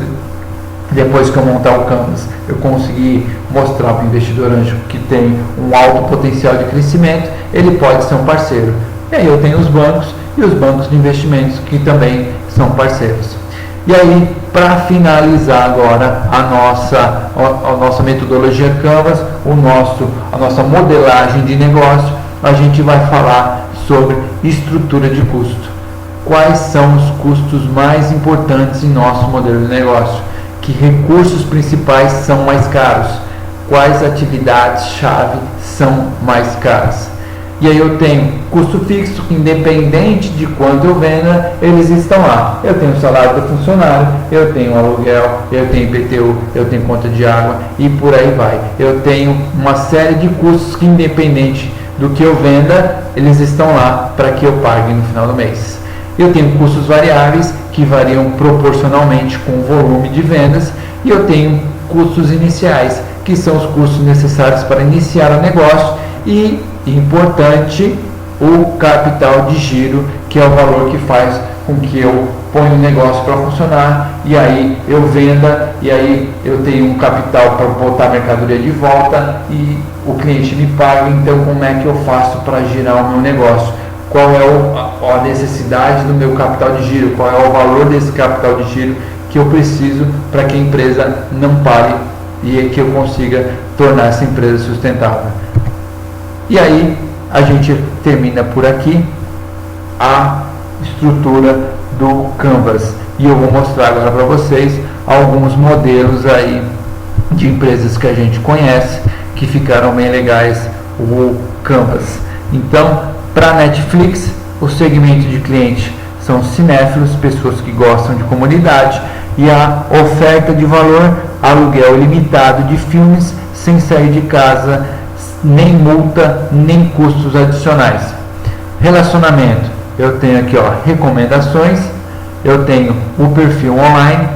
depois que eu montar o Canvas, eu conseguir mostrar para o Investidor Anjo que tem um alto potencial de crescimento, ele pode ser um parceiro. E aí eu tenho os bancos e os bancos de investimentos, que também são parceiros. E aí, para finalizar agora a nossa metodologia Canvas, a nossa modelagem de negócio, a gente vai falar sobre estrutura de custo. Quais são os custos mais importantes em nosso modelo de negócio? Que recursos principais são mais caros? Quais atividades-chave são mais caras? E aí eu tenho custo fixo, independente de quanto eu venda, eles estão lá. Eu tenho o salário do funcionário, eu tenho aluguel, eu tenho IPTU, eu tenho conta de água e por aí vai. Eu tenho uma série de custos que, independente do que eu venda, eles estão lá para que eu pague no final do mês. Eu tenho custos variáveis, que variam proporcionalmente com o volume de vendas, e eu tenho custos iniciais, que são os custos necessários para iniciar o negócio, e, importante, o capital de giro, que é o valor que faz com que eu ponha o negócio para funcionar, e aí eu venda, e aí eu tenho um capital para botar a mercadoria de volta e o cliente me paga. Então, como é que eu faço para girar o meu negócio? Qual é a necessidade do meu capital de giro? Qual é o valor desse capital de giro que eu preciso para que a empresa não pare e que eu consiga tornar essa empresa sustentável? E aí a gente termina por aqui a estrutura do Canvas, e eu vou mostrar agora para vocês alguns modelos aí de empresas que a gente conhece que ficaram bem legais o Canvas. Então, para Netflix, o segmento de cliente são cinéfilos, pessoas que gostam de comunidade, e a oferta de valor, aluguel ilimitado de filmes sem sair de casa, nem multa, nem custos adicionais. Relacionamento, eu tenho aqui recomendações, eu tenho o perfil online,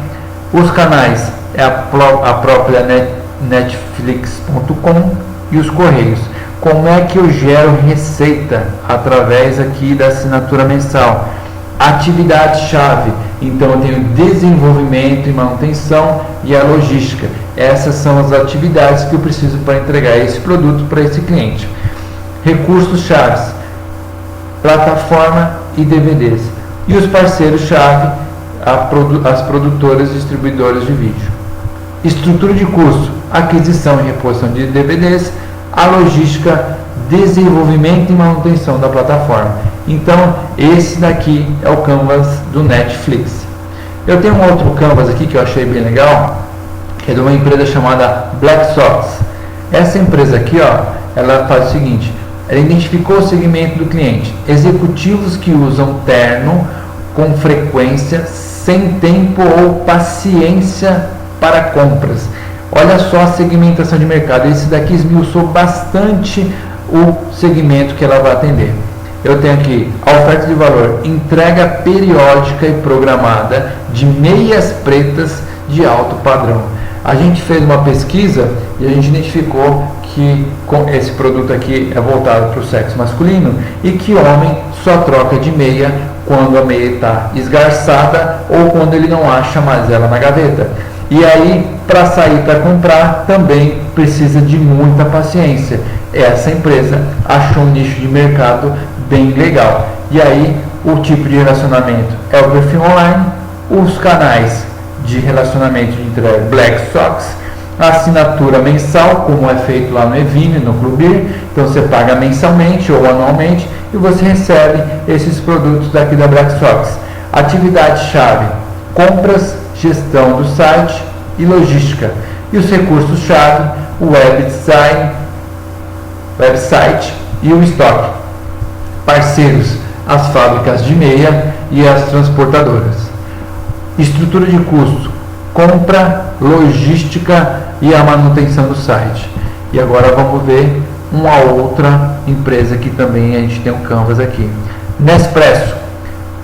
os canais é a própria netflix.com e os correios. Como é que eu gero receita? Através aqui da assinatura mensal. Atividade-chave, então eu tenho desenvolvimento e manutenção e a logística. Essas são as atividades que eu preciso para entregar esse produto para esse cliente. Recursos-chave, plataforma e DVDs. E os parceiros-chave, as produtoras e distribuidoras de vídeo. Estrutura de custo, aquisição e reposição de DVDs, a logística, desenvolvimento e manutenção da plataforma. Então, esse daqui é o Canvas do Netflix. Eu tenho um outro Canvas aqui que eu achei bem legal, que é de uma empresa chamada Black Sox. Essa empresa aqui, ela faz o seguinte: ela identificou o segmento do cliente, executivos que usam terno com frequência, sem tempo ou paciência para compras. Olha só a segmentação de mercado. Esse daqui esmiuçou bastante o segmento que ela vai atender. Eu tenho aqui a oferta de valor, entrega periódica e programada de meias pretas de alto padrão. A gente fez uma pesquisa e a gente identificou que esse produto aqui é voltado para o sexo masculino e que homem só troca de meia quando a meia está esgarçada ou quando ele não acha mais ela na gaveta. E aí, para sair para comprar, também precisa de muita paciência. Essa empresa achou um nicho de mercado bem legal. E aí, o tipo de relacionamento é o perfil online, os canais de relacionamento de entrega Black Sox, a assinatura mensal, como é feito lá no Evine, no Clubir. Então, você paga mensalmente ou anualmente e você recebe esses produtos daqui da Black Sox. Atividade-chave, compras, gestão do site e logística. E os recursos-chave, o web design, website e o estoque. Parceiros, as fábricas de meia e as transportadoras. Estrutura de custo, compra, logística e a manutenção do site. E agora vamos ver uma outra empresa que também a gente tem um Canvas aqui. Nespresso,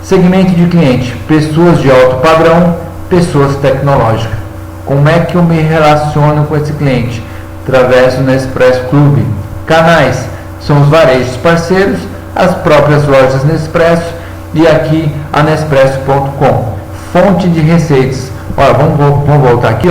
segmento de cliente, pessoas de alto padrão, pessoas tecnológicas. Como é que eu me relaciono com esse cliente? Através do Nespresso Clube. Canais são os varejos parceiros, as próprias lojas Nespresso e aqui a Nespresso.com. Fonte de receitas. Olha, vamos voltar aqui,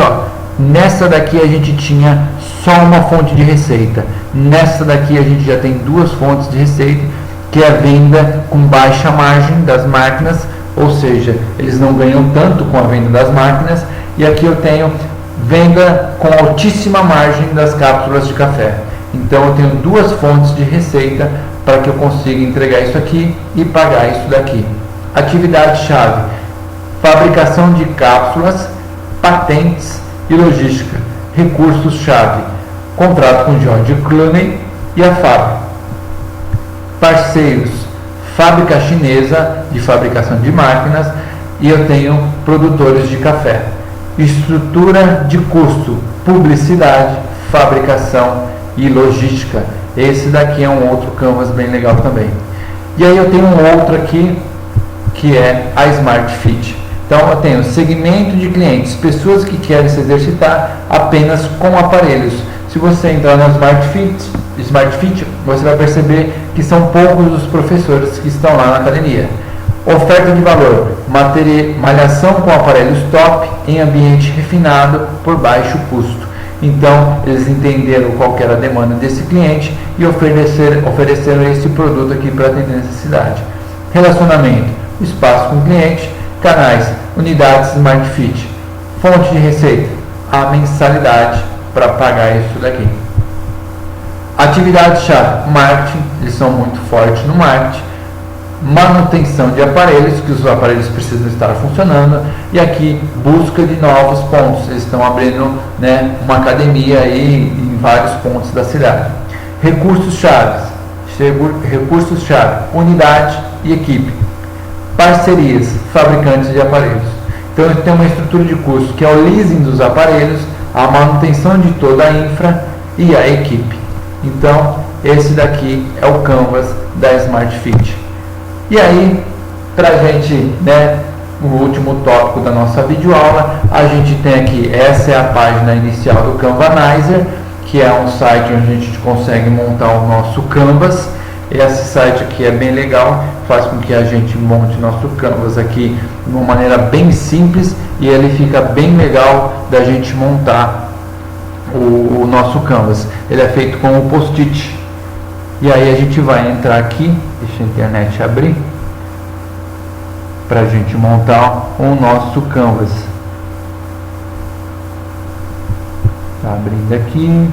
Nessa daqui a gente tinha só uma fonte de receita. Nessa daqui a gente já tem duas fontes de receita, que é a venda com baixa margem das máquinas, ou seja, eles não ganham tanto com a venda das máquinas. E aqui eu tenho venda com altíssima margem das cápsulas de café. Então eu tenho duas fontes de receita para que eu consiga entregar isso aqui e pagar isso daqui. Atividade-chave, fabricação de cápsulas, patentes e logística. Recursos-chave, contrato com George Clooney e a fábrica. Parceiros, fábrica chinesa de fabricação de máquinas, e eu tenho produtores de café. Estrutura de custo, publicidade, fabricação e logística. Esse daqui é um outro Canvas bem legal também. E aí eu tenho um outro aqui, que é a Smart Fit. Então eu tenho segmento de clientes, pessoas que querem se exercitar apenas com aparelhos. Se você entrar no Smart Fit, você vai perceber que são poucos os professores que estão lá na academia. Oferta de valor, malhação com aparelhos top em ambiente refinado por baixo custo. Então eles entenderam qual que era a demanda desse cliente e ofereceram esse produto aqui para atender a necessidade. Relacionamento, espaço com o cliente, canais, unidades Smart Fit, fonte de receita, a mensalidade para pagar isso daqui. Atividade-chave, marketing, eles são muito fortes no marketing, manutenção de aparelhos, que os aparelhos precisam estar funcionando, e aqui busca de novos pontos, eles estão abrindo, né, uma academia aí em vários pontos da cidade. Recursos-chave, unidade e equipe. Parcerias, fabricantes de aparelhos. Então ele tem uma estrutura de custo que é o leasing dos aparelhos, a manutenção de toda a infra e a equipe. Então esse daqui é o Canvas da Smart Fit. E aí, para a gente, né, o último tópico da nossa videoaula, a gente tem aqui, essa é a página inicial do Canvanizer, que é um site onde a gente consegue montar o nosso Canvas. Esse site aqui é bem legal, faz com que a gente monte nosso Canvas aqui de uma maneira bem simples e ele fica bem legal da gente montar o nosso Canvas. Ele é feito com o post-it. E aí a gente vai entrar aqui, deixa a internet abrir, para a gente montar o nosso Canvas. Está abrindo aqui.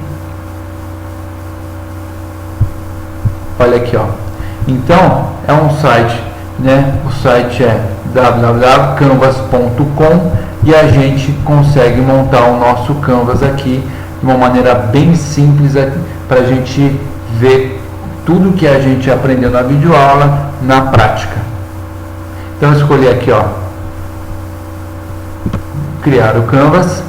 Olha aqui, ó. Então é um site, né? O site é www.canvas.com e a gente consegue montar o nosso Canvas aqui de uma maneira bem simples para a gente ver tudo que a gente aprendeu na videoaula na prática. Então eu escolhi aqui, ó, criar o Canvas.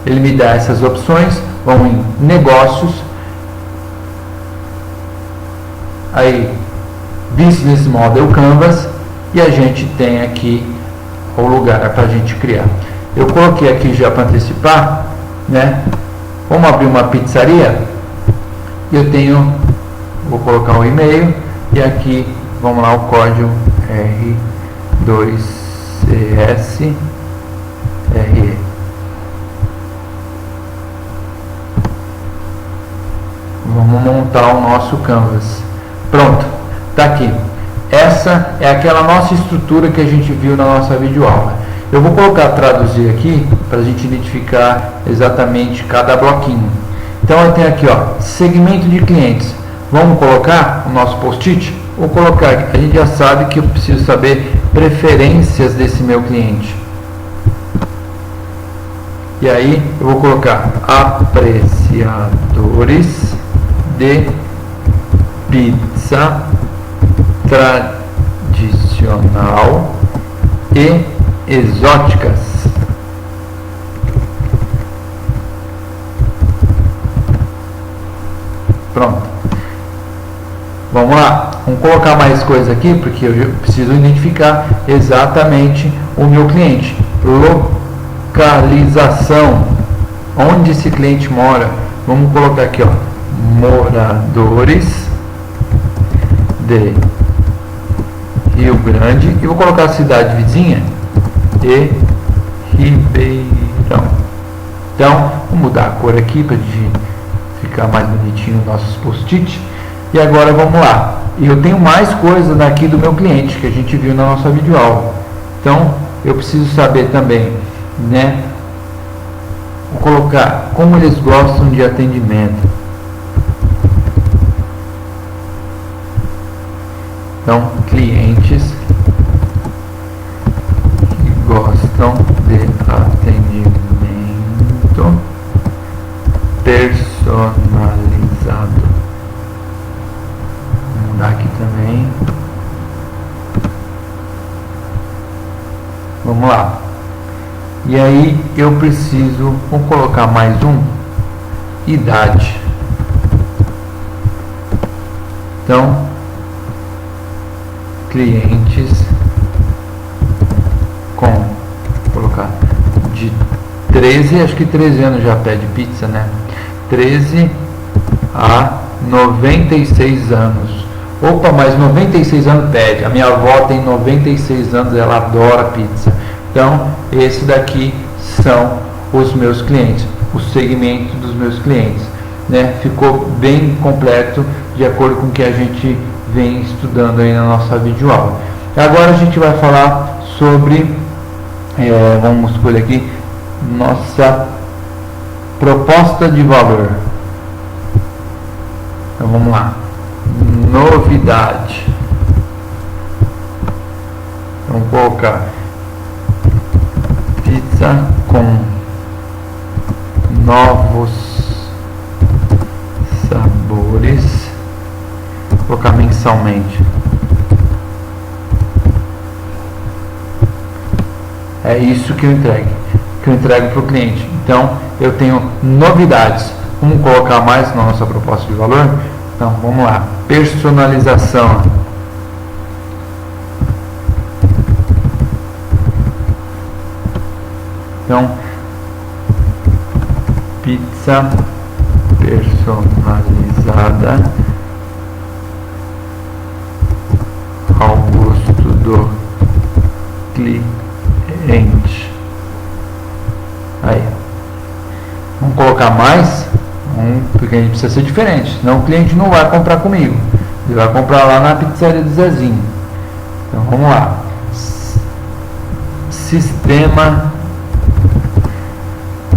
Ele me dá essas opções, vão em negócios, aí Business Model Canvas, e a gente tem aqui o lugar para a gente criar. Eu coloquei aqui já para antecipar, né? Vamos abrir uma pizzaria. Eu tenho, vou colocar o e-mail e aqui vamos lá, o código R2CSRE. Vamos montar o nosso Canvas. Pronto, está aqui. Essa é aquela nossa estrutura que a gente viu na nossa videoaula. Eu vou colocar traduzir aqui para a gente identificar exatamente cada bloquinho. Então eu tenho aqui, ó, segmento de clientes. Vamos colocar o nosso post-it? Vou colocar aqui. A gente já sabe que eu preciso saber preferências desse meu cliente. E aí eu vou colocar apreciadores de pizza tradicional e exóticas. Pronto. Vamos lá. Vamos colocar mais coisa aqui, porque eu preciso identificar exatamente o meu cliente. Localização. Onde esse cliente mora? Vamos colocar aqui, ó, moradores de Rio Grande, e vou colocar a cidade vizinha de Ribeirão. Então, vou mudar a cor aqui para ficar mais bonitinho os nossos post-it. E agora vamos lá. E eu tenho mais coisas daqui do meu cliente que a gente viu na nossa videoaula. Então, eu preciso saber também, né? Vou colocar como eles gostam de atendimento. Então, clientes que gostam de atendimento personalizado. Vou mudar aqui também. Vamos lá. E aí eu preciso, vou colocar mais um, idade. Então, clientes com 13, acho que 13 anos já pede pizza, né? 13 a 96 anos. Opa, mas 96 anos pede. A minha avó tem 96 anos, ela adora pizza. Então, esse daqui são os meus clientes, o segmento dos meus clientes, né? Ficou bem completo de acordo com o que a gente vem estudando aí na nossa videoaula. Agora a gente vai falar sobre, vamos escolher aqui, nossa proposta de valor. Então vamos lá, novidade. Vamos colocar pizza com novos sabores. Vou colocar mensalmente. É isso que eu entrego para o cliente. Então eu tenho novidades. Vamos colocar mais na nossa proposta de valor? Então vamos lá, personalização. Então, pizza personalizada ao gosto do cliente. Aí, vamos colocar mais, porque a gente precisa ser diferente, senão o cliente não vai comprar comigo, ele vai comprar lá na pizzaria do Zezinho. Então vamos lá, sistema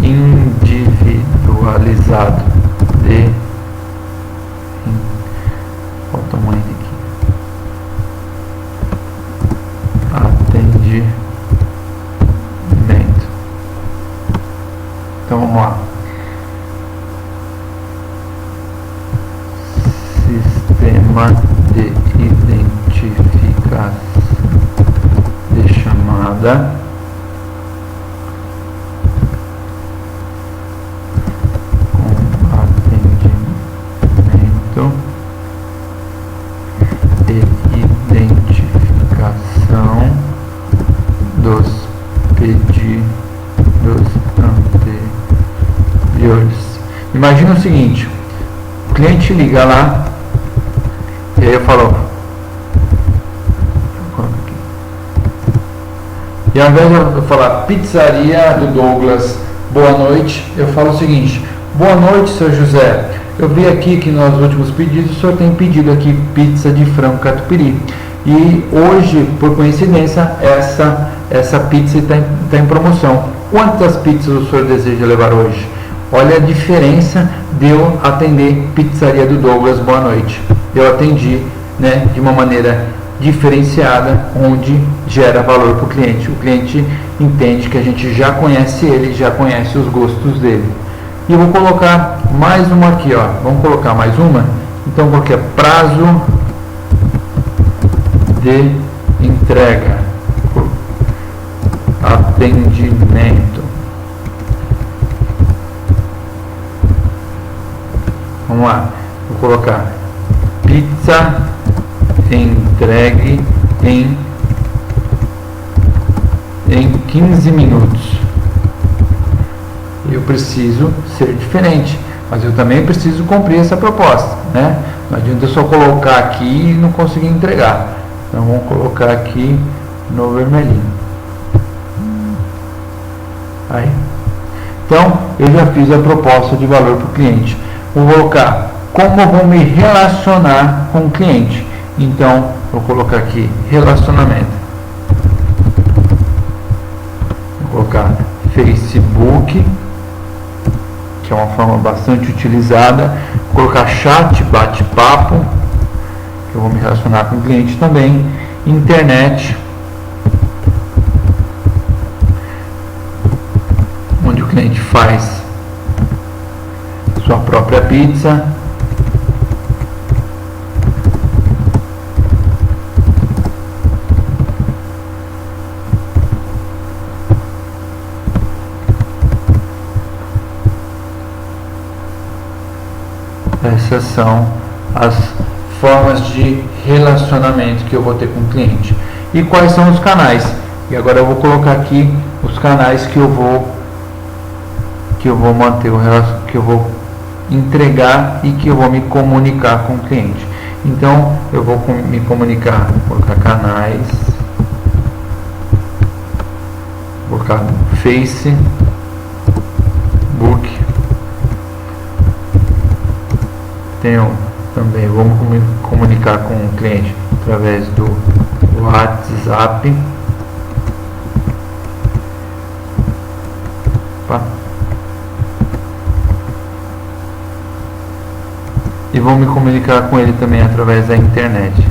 individualizado de, qual o tamanho aqui, atendimento. Então vamos lá, sistema de identificação de chamada e identificação dos pedidos anteriores. Imagina o seguinte, o cliente liga lá e aí eu falo, e ao invés de eu falar pizzaria do Douglas, boa noite, eu falo o seguinte: boa noite, seu José. Eu vi aqui que nos últimos pedidos o senhor tem pedido aqui pizza de frango catupiry. E hoje, por coincidência, essa pizza está em promoção. Quantas pizzas o senhor deseja levar hoje? Olha a diferença de eu atender pizzaria do Douglas, boa noite. Eu atendi, né, de uma maneira diferenciada, onde gera valor para o cliente. O cliente entende que a gente já conhece ele, já conhece os gostos dele. E eu vou colocar mais uma aqui, ó. Vamos colocar mais uma? Então, qualquer prazo de entrega, atendimento. Vamos lá. Vou colocar pizza entregue em 15 minutos. Eu preciso ser diferente, mas eu também preciso cumprir essa proposta, né? Não adianta eu só colocar aqui e não conseguir entregar. Então vamos colocar aqui no vermelhinho. Aí. Então eu já fiz a proposta de valor para o cliente. Vou colocar como eu vou me relacionar com o cliente. Então vou colocar aqui relacionamento. Vou colocar Facebook, que é uma forma bastante utilizada. Vou colocar chat, bate-papo, que eu vou me relacionar com o cliente também. Internet, onde o cliente faz sua própria pizza. Essas são as formas de relacionamento que eu vou ter com o cliente. E quais são os canais? E agora eu vou colocar aqui os canais que eu vou que eu vou manter o relacionamento, que eu vou entregar e que eu vou me comunicar com o cliente. Então eu vou me comunicar, vou colocar canais, vou colocar Facebook, tenho também, vamos me comunicar com o cliente através do WhatsApp. E vou me comunicar com ele também através da internet.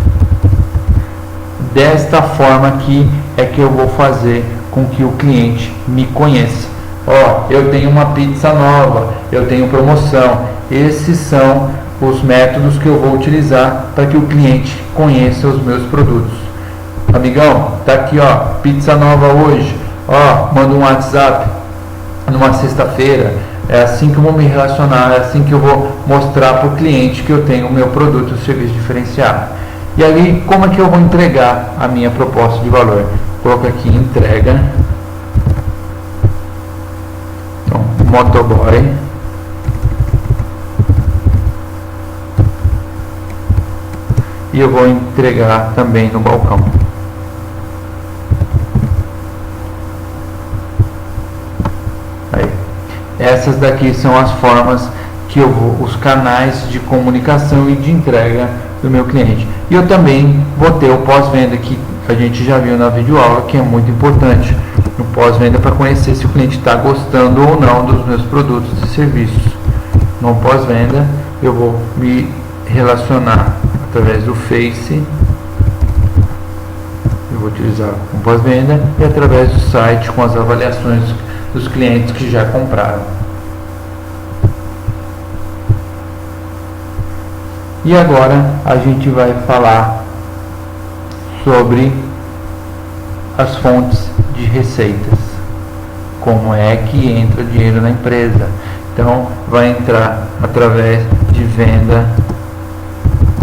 Desta forma aqui é que eu vou fazer com que o cliente me conheça. Ó, eu tenho uma pizza nova, eu tenho promoção. Esses são os métodos que eu vou utilizar para que o cliente conheça os meus produtos. Amigão, tá aqui, ó, pizza nova hoje. Ó, manda um WhatsApp numa sexta-feira. É assim que eu vou me relacionar, é assim que eu vou mostrar para o cliente que eu tenho o meu produto ou serviço diferenciado. E ali, como é que eu vou entregar a minha proposta de valor? Coloco aqui entrega. Então, motoboy. E eu vou entregar também no balcão. Aí. Essas daqui são as formas que eu vou, os canais de comunicação e de entrega do meu cliente. E eu também vou ter o pós-venda, que a gente já viu na videoaula, que é muito importante. O pós-venda para conhecer se o cliente está gostando ou não dos meus produtos e serviços. No pós-venda eu vou me relacionar através do Face, eu vou utilizar o pós-venda, e através do site com as avaliações dos clientes que já compraram. E agora a gente vai falar sobre as fontes de receitas, como é que entra dinheiro na empresa. Então vai entrar através de venda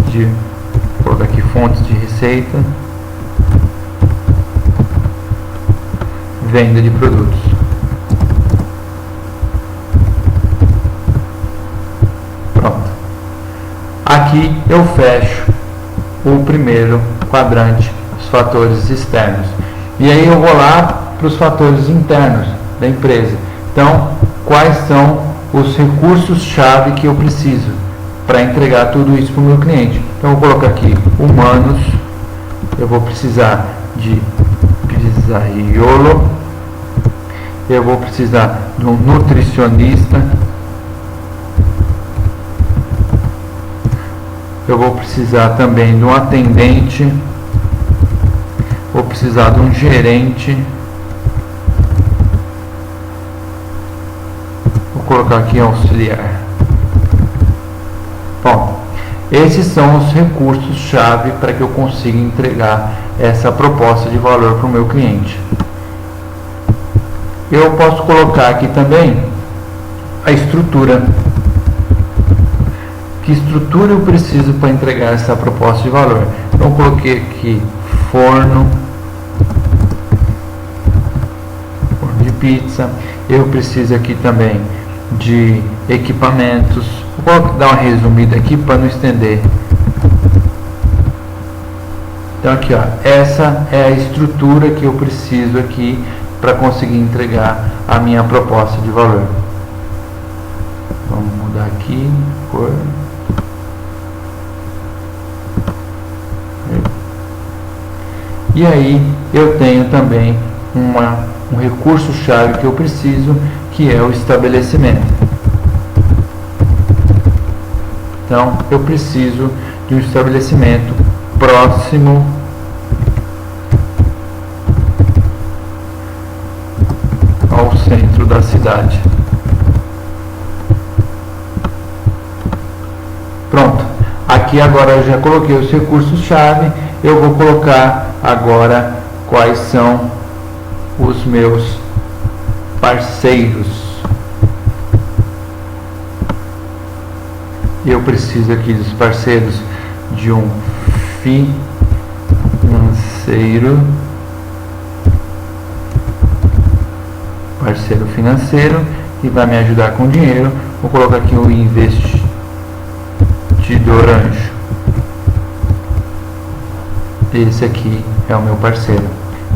de, vou colocar aqui fontes de receita, venda de produtos. Pronto. Aqui eu fecho o primeiro quadrante, os fatores externos. E aí eu vou lá para os fatores internos da empresa. Então, quais são os recursos-chave que eu preciso para entregar tudo isso para o meu cliente? Então, eu vou colocar aqui humanos. Eu vou precisar de pizzaiolo. Eu vou precisar de um nutricionista. Eu vou precisar também de um atendente. Vou precisar de um gerente. Vou colocar aqui auxiliar. Bom, esses são os recursos-chave para que eu consiga entregar essa proposta de valor para o meu cliente. Eu posso colocar aqui também a estrutura. Que estrutura eu preciso para entregar essa proposta de valor? Então, eu coloquei aqui forno de pizza. Eu preciso aqui também de equipamentos. Vou dar uma resumida aqui para não estender. Então aqui, ó, essa é a estrutura que eu preciso aqui para conseguir entregar a minha proposta de valor. Vamos mudar aqui cor. E aí eu tenho também um recurso-chave que eu preciso, que é o estabelecimento. Então eu preciso de um estabelecimento próximo ao centro da cidade. Pronto. Aqui agora eu já coloquei os recursos-chave. Eu vou colocar agora quais são os meus parceiros. Eu preciso aqui dos parceiros de um parceiro financeiro, e vai me ajudar com dinheiro. Vou colocar aqui o investidor anjo. Esse aqui é o meu parceiro.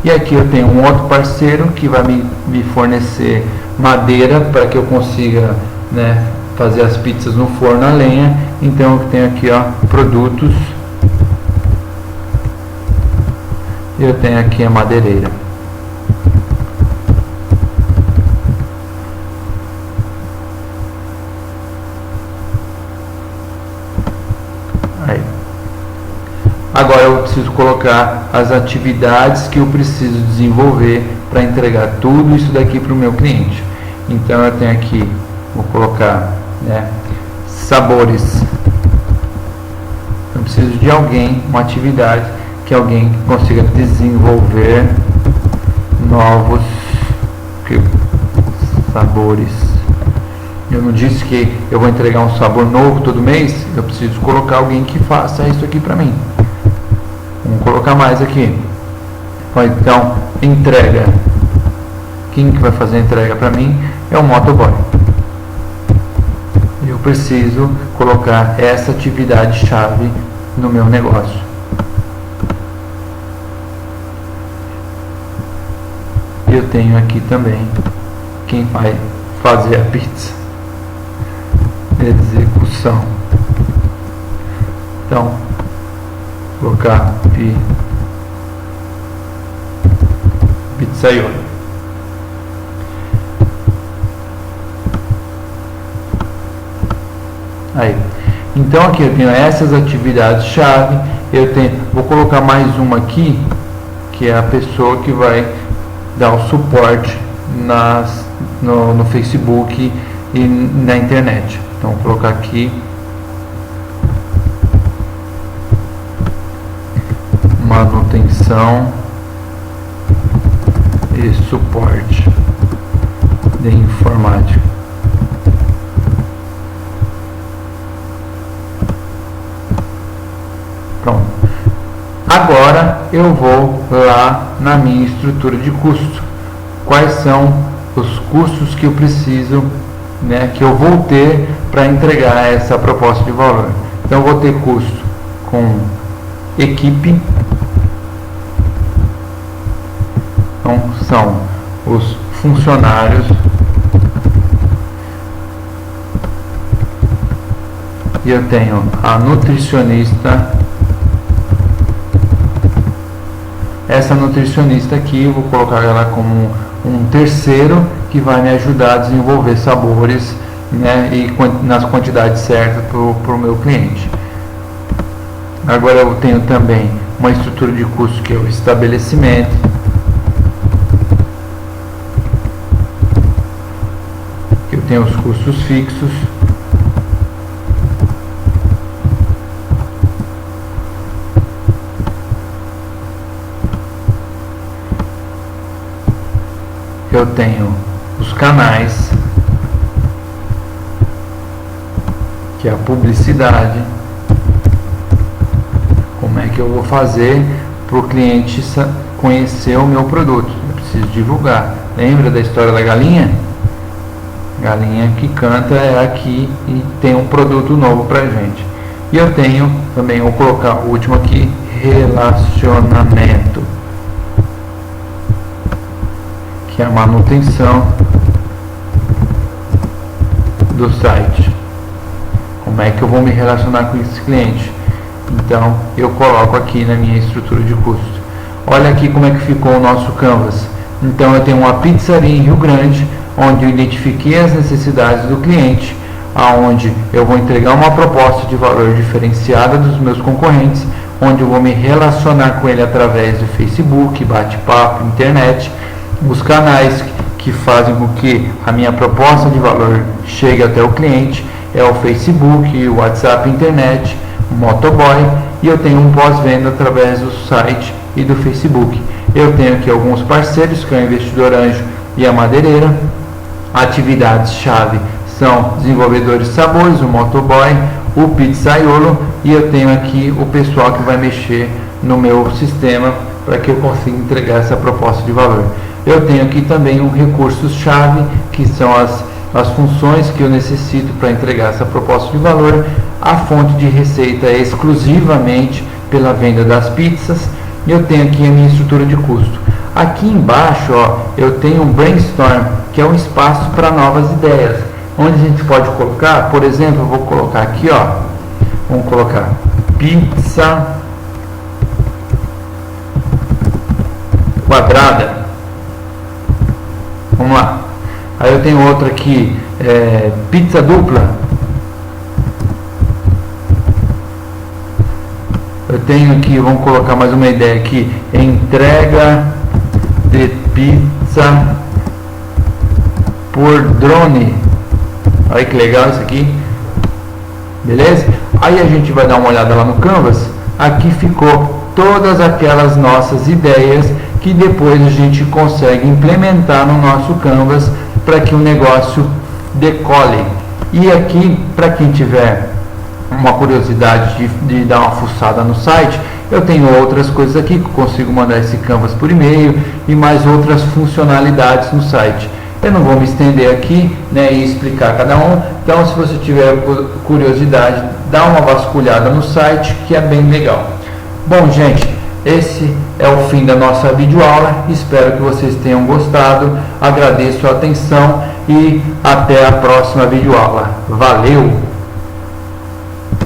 E aqui eu tenho um outro parceiro que vai me fornecer madeira para que eu consiga, né, fazer as pizzas no forno a lenha. Então eu tenho aqui, ó, produtos. Eu tenho aqui a madeireira. Aí. Agora eu preciso colocar as atividades que eu preciso desenvolver para entregar tudo isso daqui para o meu cliente. Então eu tenho aqui, vou colocar, né, sabores. Eu preciso de alguém, uma atividade que alguém consiga desenvolver novos sabores. Eu não disse que eu vou entregar um sabor novo todo mês. Eu preciso colocar alguém que faça isso aqui para mim. Vamos colocar mais aqui. Então, entrega. Quem que vai fazer a entrega para mim é o motoboy. Eu preciso colocar essa atividade chave no meu negócio. Eu tenho aqui também quem vai fazer a pizza. Execução. Então, colocar pizzaiolo. Aí. Então aqui eu tenho essas atividades chave. Vou colocar mais uma aqui, que é a pessoa que vai dar o suporte no Facebook e na internet. Então vou colocar aqui manutenção e suporte de informática. Pronto. Agora eu vou lá na minha estrutura de custo. Quais são os custos que eu preciso, né, que eu vou ter para entregar essa proposta de valor? Então eu vou ter custo com equipe. Então são os funcionários. E eu tenho a nutricionista. Essa nutricionista aqui, eu vou colocar ela como um terceiro que vai me ajudar a desenvolver sabores, né, e nas quantidades certas para o meu cliente. Agora eu tenho também uma estrutura de custo que é o estabelecimento. Eu tenho os custos fixos. Eu tenho os canais, que é a publicidade. Como é que eu vou fazer para o cliente conhecer o meu produto? Eu preciso divulgar. Lembra da história da galinha? Galinha que canta é aqui e tem um produto novo para a gente. E eu tenho também, vou colocar o último aqui, relacionamento, que é a manutenção do site. Como é que eu vou me relacionar com esse cliente? Então eu coloco aqui na minha estrutura de custo. Olha aqui como é que ficou o nosso canvas. Então eu tenho uma pizzaria em Rio Grande, onde eu identifiquei as necessidades do cliente, aonde eu vou entregar uma proposta de valor diferenciada dos meus concorrentes, onde eu vou me relacionar com ele através do Facebook, bate-papo, internet. Os canais que fazem com que a minha proposta de valor chegue até o cliente é o Facebook, o WhatsApp, internet, o motoboy, e eu tenho um pós-venda através do site e do Facebook. Eu tenho aqui alguns parceiros, que é o Investidor Anjo e a Madeireira. Atividades-chave são desenvolvedores de sabores, o motoboy, o pizzaiolo, e eu tenho aqui o pessoal que vai mexer no meu sistema para que eu consiga entregar essa proposta de valor. Eu tenho aqui também um recursos-chave, que são as funções que eu necessito para entregar essa proposta de valor. A fonte de receita é exclusivamente pela venda das pizzas. E eu tenho aqui a minha estrutura de custo. Aqui embaixo, ó, eu tenho um brainstorm, que é um espaço para novas ideias, onde a gente pode colocar, por exemplo, eu vou colocar aqui, ó, vamos colocar pizza quadrada. Vamos lá. Aí eu tenho outra aqui, pizza dupla. Eu tenho aqui, vamos colocar mais uma ideia aqui, entrega de pizza por drone. Olha que legal isso aqui. Beleza? Aí a gente vai dar uma olhada lá no Canvas. Aqui ficou todas aquelas nossas ideias que depois a gente consegue implementar no nosso Canvas para que o negócio decole. E aqui, para quem tiver uma curiosidade de dar uma fuçada no site, eu tenho outras coisas aqui que eu consigo mandar esse Canvas por e-mail e mais outras funcionalidades no site. Eu não vou me estender aqui, né, e explicar cada um. Então, se você tiver curiosidade, dá uma vasculhada no site, que é bem legal. Bom, gente, esse é o fim da nossa videoaula. Espero que vocês tenham gostado. Agradeço a atenção e até a próxima videoaula. Valeu!